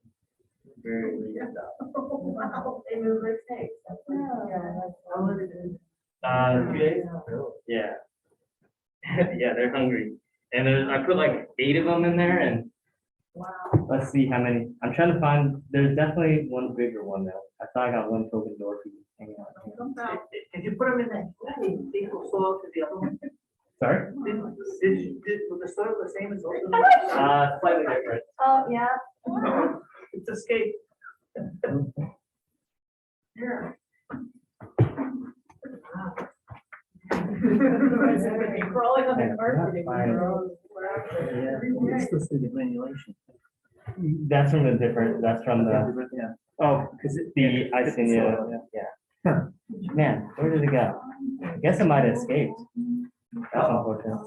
Very good stuff. Wow, they move like snakes. How long is it? 2 days? Yeah. Yeah, they're hungry. And I put like 8 of them in there and let's see how many. I'm trying to find, there's definitely one bigger one though. I thought I got one token Dorothy hanging out here. Did you put them in the equal soil to the other one? Sorry? Was the soil the same as those? other Slightly different. Oh, yeah. ones? It's escape. Here. Crawling on the carpet. It's supposed to be granulation. That's from the different, that's from the, Yeah. oh, the Icinia, yeah. Man, where did it go? I guess it might have escaped. That's unfortunate.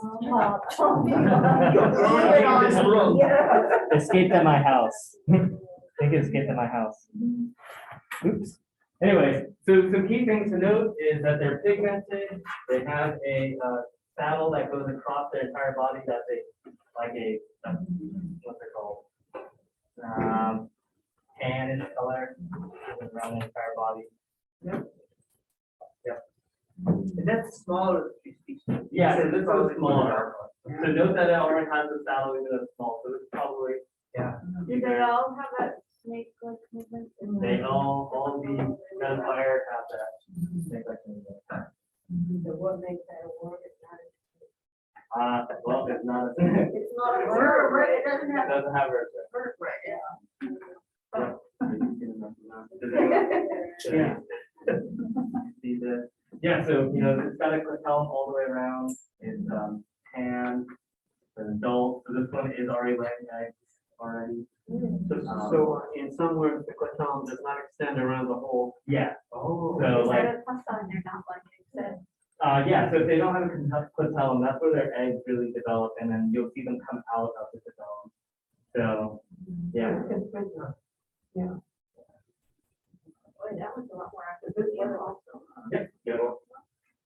Escaped at my house. I think it escaped at my house. Oops. Anyways, so some key things to note is that they're pigmented. They have a saddle that goes across their entire body that they, like a, what's it called? Tannish color around the entire body. And that's smaller species. Yeah, so this one's smaller. So note that it already has a saddle even though it's small, so this is probably, yeah. Do they all have that snake-like movement? They all these gunfire have that. snake-like movement. So what makes that a worm? It's not Well, it's not. It's not a worm, right? It doesn't It have doesn't have vertebrae. vertebrae, yeah. Yeah. See the, yeah, so, it's got a clitellum all the way around, it's, tan, it's an adult, so this one is already laying eggs already. So in some words, the clitellum does not extend around the whole. Yeah. Oh. So Is like, that a plus sign? They're not like you said. yeah, so if they don't have a clitellum, that's where their eggs really develop, and then you'll see them come out of the clitellum. So, yeah. Boy, that was a lot more active this year also. Yeah. Yeah.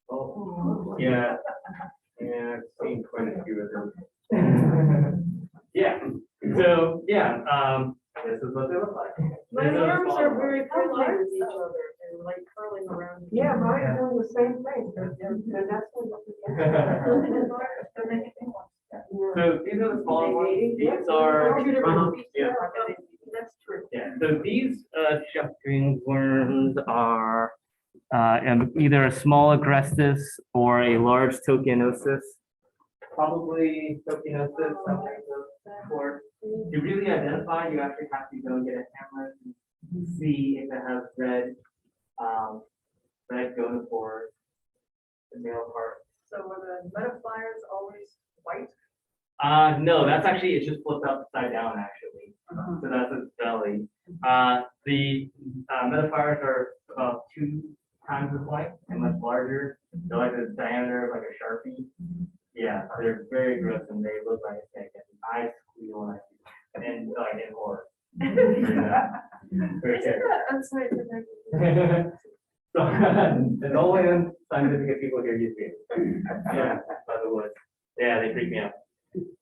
Oh, Yeah. yeah, I've seen quite a few of them. Yeah. So, yeah, this is what they look like. My These are arms small are ones. very friendly with each other, they're like curling around. Yeah, mine are doing the same thing, that's what. They're making big ones. So these are the smaller ones. These are, yeah. That's true. Yeah, so these jumping worms are either a small agrestis or a large tokenosis. Probably tokenosis, something of the sort. To really identify, you actually have to go and get a hammer and see if it has red gonopores, the male part. So were the metaflyers always white? No, that's actually, it's just flipped upside down, actually. So that's its belly. The metaflyers are about 2 times as white and much larger. They're like the diameter of like a Sharpie. Yeah, they're very gross and they look like a snake and I squeal when I see them. And like in horror. Very Isn't scary. that unscientific? So, there's only scientific people here use me. Yeah, by the way. Yeah, they freak me out.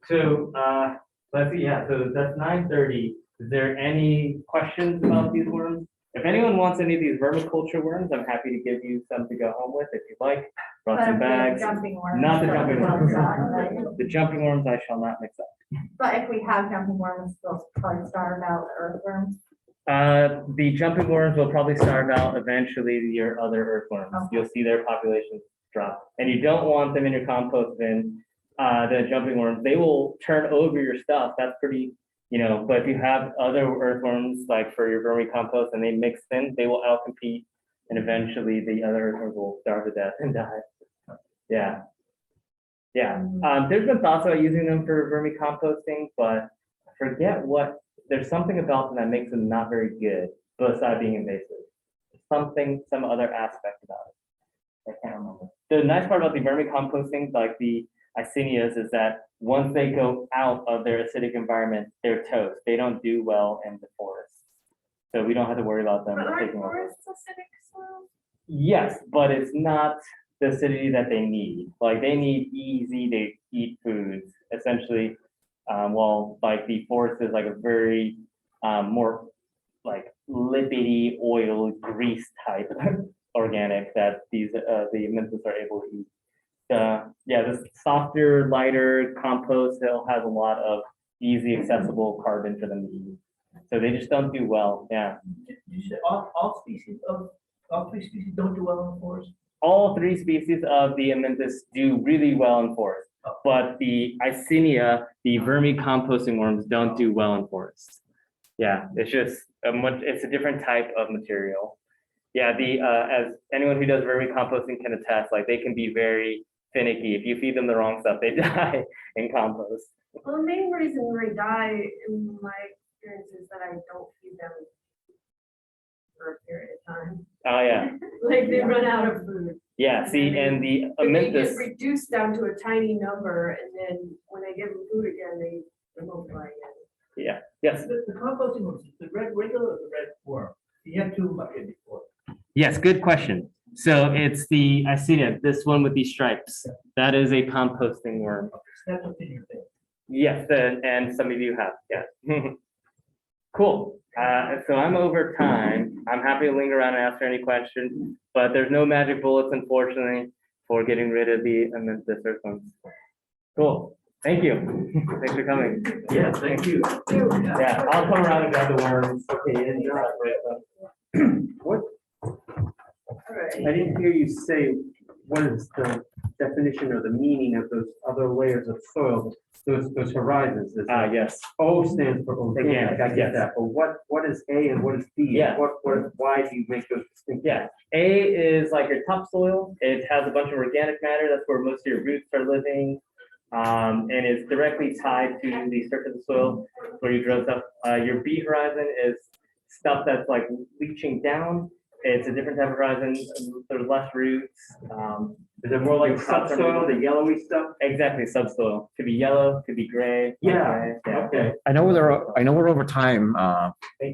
So, let's see, yeah, so that's 9:30. Is there any questions about these worms? If anyone wants any of these vermiculture worms, I'm happy to give you some to go home with if you'd like. Brought some bags. Jumping worms. Not the jumping worms. Right? The jumping worms I shall not mix up. But if we have jumping worms, they'll probably starve out earthworms. The jumping worms will probably starve out eventually your other earthworms. Okay. You'll see their populations drop. And you don't want them in your compost bin. The jumping worms, they will turn over your stuff. That's pretty, but if you have other earthworms, like for your vermicompost and they mix in, they will outcompete and eventually the other earthworms will starve to death and die. Yeah. Yeah. There's been thoughts about using them for vermicomposting, but I forget there's something about them that makes them not very good, besides being invasive. Some other aspect about it. I can't remember. The nice part about the vermicomposting, like the Icinias, is that once they go out of their acidic environment, they're toast. They don't do well in the forest. So we don't have to worry about them But aren't taking over. forests acidic soil? Yes, but it's not the acidity that they need. Like they need easy to eat foods, essentially. While like the forest is like a very more like lipidy, oil, grease type organic that the Amherst are able to eat. This softer, lighter compost still has a lot of easy, accessible carbon for them to eat. So they just don't do well. Yeah. You said all 3 species don't do well in the forest? All 3 species of the Amherst do really well in forest, but the Icinia, the vermicomposting worms, don't do well in forests. Yeah, it's just it's a different type of material. Yeah, as anyone who does vermicomposting can attest, like they can be very finicky. If you feed them the wrong stuff, they die in compost. Well, the main reason they die, in my experience, is that I don't feed them for a period of time. Oh yeah, Like they run out of food. yeah. See, and the But they get Amherst, reduced down to a tiny number, and then when I give them food again, they multiply again. yeah, yes, The composting worms, the red regular or the red worm? You have 2 like it before. yes. Good question. So it's the Icinia, this one with these stripes. That is a composting worm. That's what's in your thing. Yes, and some of you have, yeah. Cool. So I'm over time. I'm happy to linger around and answer any questions, but there's no magic bullets, unfortunately, for getting rid of the earthworms. Cool. Thank you. Thanks for coming. Yeah, thank you. Yeah, I'll come around and grab the worms. Okay, and what, I didn't hear you say, what is the definition or the meaning of those other layers of soil, those horizons? Is that- Yes. O stands for organic, I Yes. get that, but what is A and what is B? Yeah. Why do you make those distinctions? Yeah, A is like your topsoil. It has a bunch of organic matter. That's where most of your roots are living. and is directly tied to the surface of the soil where you drill stuff. Your B horizon is stuff that's like leaching down. It's a different type of horizon. There's less roots. Is it more like Your crops are subsoil, moving. the yellowy stuff? Exactly, subsoil. Could be yellow, could be gray. Yeah, gray, okay. I know we're over time,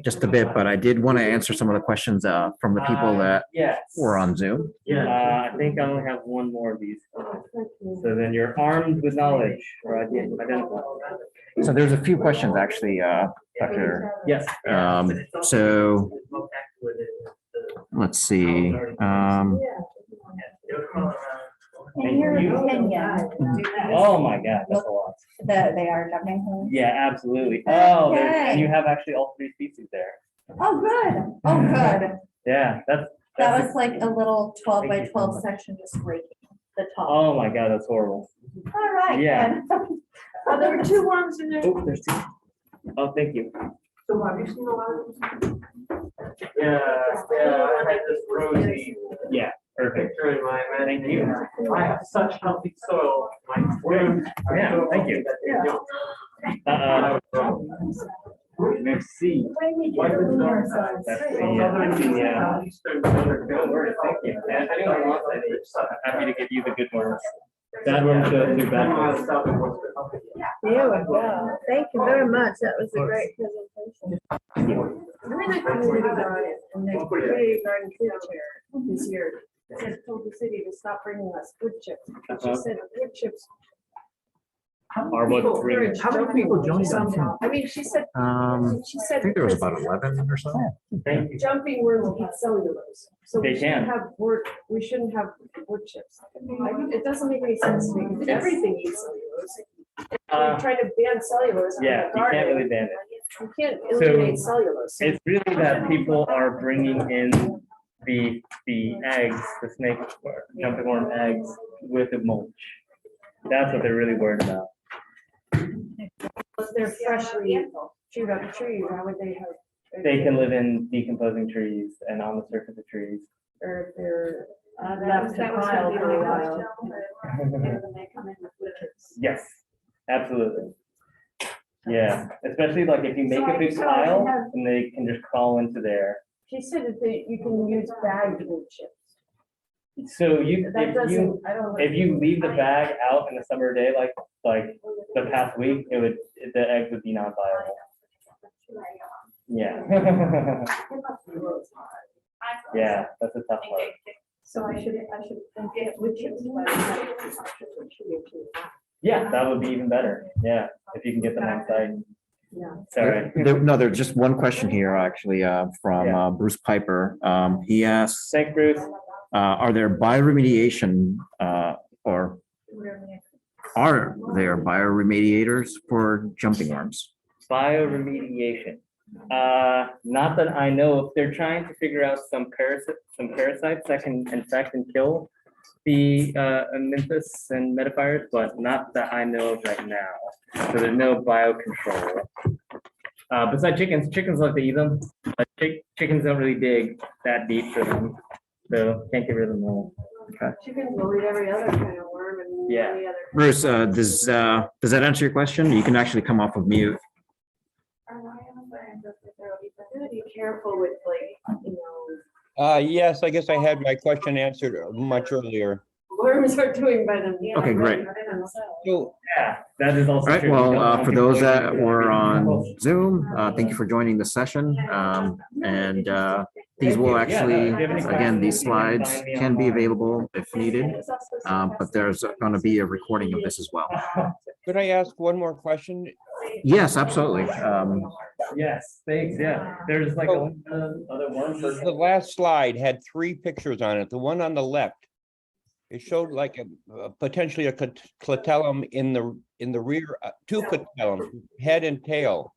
just a bit, but I did want to answer some of the questions, from the people that Yes. were on Zoom. Yeah. I think I only have one more of these. So then you're armed with knowledge, or identify. So there's a few questions actually, Dr. Yes. So let's see. In your opinion, Oh my God, that's a lot. they are jumping holes? Yeah, absolutely. Oh, Okay. and you have actually all three species there. Oh, good. Oh, good. Yeah, That that's, was like a little 12 by Thank you so 12 much. section just raking the top. oh my God, that's horrible. All right. Yeah. good. Oh, there were two worms in there. Oh, there's two. Oh, thank you. So have you seen a lot of them? Yeah, I had this rosy Yeah, perfect. picture in my Thank you. imagination. I have such healthy soil. My worms are Yeah, so thank you. healthy that they don't. Merci. What is the- That's yeah. No worries, thank you. And if anyone wants any, I'm happy to give you the good worms. Bad worms go through bad worms. There we go. Thank you very much. That was a great presentation. I'm in a community garden, and the community garden field chair this year said, told the city to stop bringing us wood chips. She said wood chips. Are what bring- How many people joined that? Somehow. I mean, she said, she I said. think there was because about 11 or so. Thank you. Jumping worms eat cellulose. So They we shouldn't can. have we shouldn't have wood chips. It doesn't make any sense to me. Everything eats cellulose. We're trying to ban cellulose. in Yeah, the you can't garden. really ban it. You can't eliminate cellulose. So It's really that people are bringing in the eggs, the snake or jumping worm eggs with the mulch. That's what they're really worried about. if they're freshly chewed up trees, how would they have? They can live in decomposing trees and on the surface of trees. Or if they're That left to was pile gonna be for a my while. question. When they come in with wood chips. Yes, absolutely. Yeah, especially like if you make a big So I pile have- and they can just crawl into there. She said that you can use bagged wood chips. So That if you, doesn't, I don't. if you leave the bag out in a summer day, like the past week, the eggs would be non-viable. Yeah. Yeah, that's a tough one. So I should get wood chips. Yeah, that would be even better. Yeah, if you can get them on site. Yeah. Sorry. No, there's just one question here, actually, from Bruce Piper. He asks, Thanks, Bruce. are there bioremediation, or are there bioremediators for jumping worms? Bioremediation. Not that I know of. They're trying to figure out some parasites that can infect and kill the Memphis and metaphyres, but not that I know of right now. So there's no biocontrol. Besides chickens like to eat them, but chickens don't really dig that deep for them, so can't get rid of them all. Chickens will eat every other kind of worm and Yeah. any other. Bruce, does that answer your question? You can actually come off of mute. Be careful with Yes, I guess I had my question answered much earlier. worms are doing by them. Okay, great. So, Yeah, that is All also right, true. We don't well, want for people those to- that were on Zoom, thank you for joining the session. And these will actually, again, these slides can be available if needed, but there's going to be a recording of this as well. could I ask one more question? Yes, absolutely. Yes, thanks, yeah. There's like a other worm. The last slide had 3 pictures on it. The one on the left, it showed like potentially a clitellum in the rear, 2 clitellums, head and tail.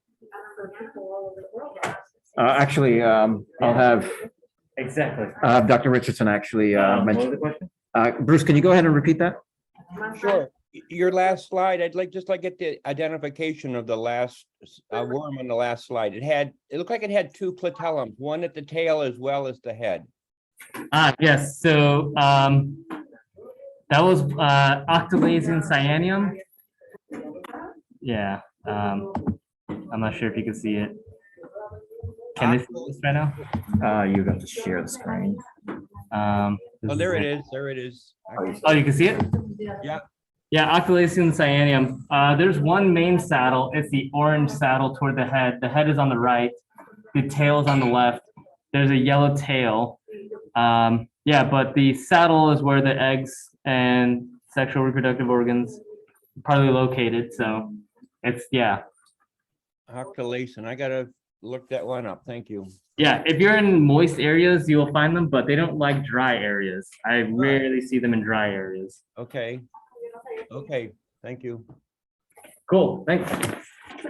Actually, I'll have Exactly. Dr. Richardson actually What was mention. the question? Bruce, can you go ahead and repeat that? Sure. Your last slide, I'd like just get the identification of the last worm on the last slide. It looked like it had 2 clitellums, one at the tail as well as the head. Yes, so that was Octolasian cyanium. Yeah, I'm not sure if you can see it. Can they see this right now? You got to share the screen. Um, Oh, there it is. There it is. Oh, you can see it? Yeah. Yeah, Oculaceum cyanium. There's one main saddle. It's the orange saddle toward the head. The head is on the right. The tail is on the left. There's a yellow tail. Yeah, but the saddle is where the eggs and sexual reproductive organs are probably located. So it's, yeah. Octalacin. I gotta look that one up. Thank you. Yeah, if you're in moist areas, you'll find them, but they don't like dry areas. I rarely see them in dry areas. Okay. Okay, thank you. Cool, thanks.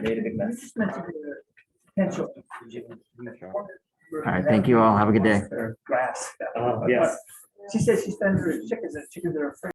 Made a big mess. This is meant to be a potential. All right, thank you all. Have a good day. Grass. Yes. She says she sends her chickens, and chickens are afraid.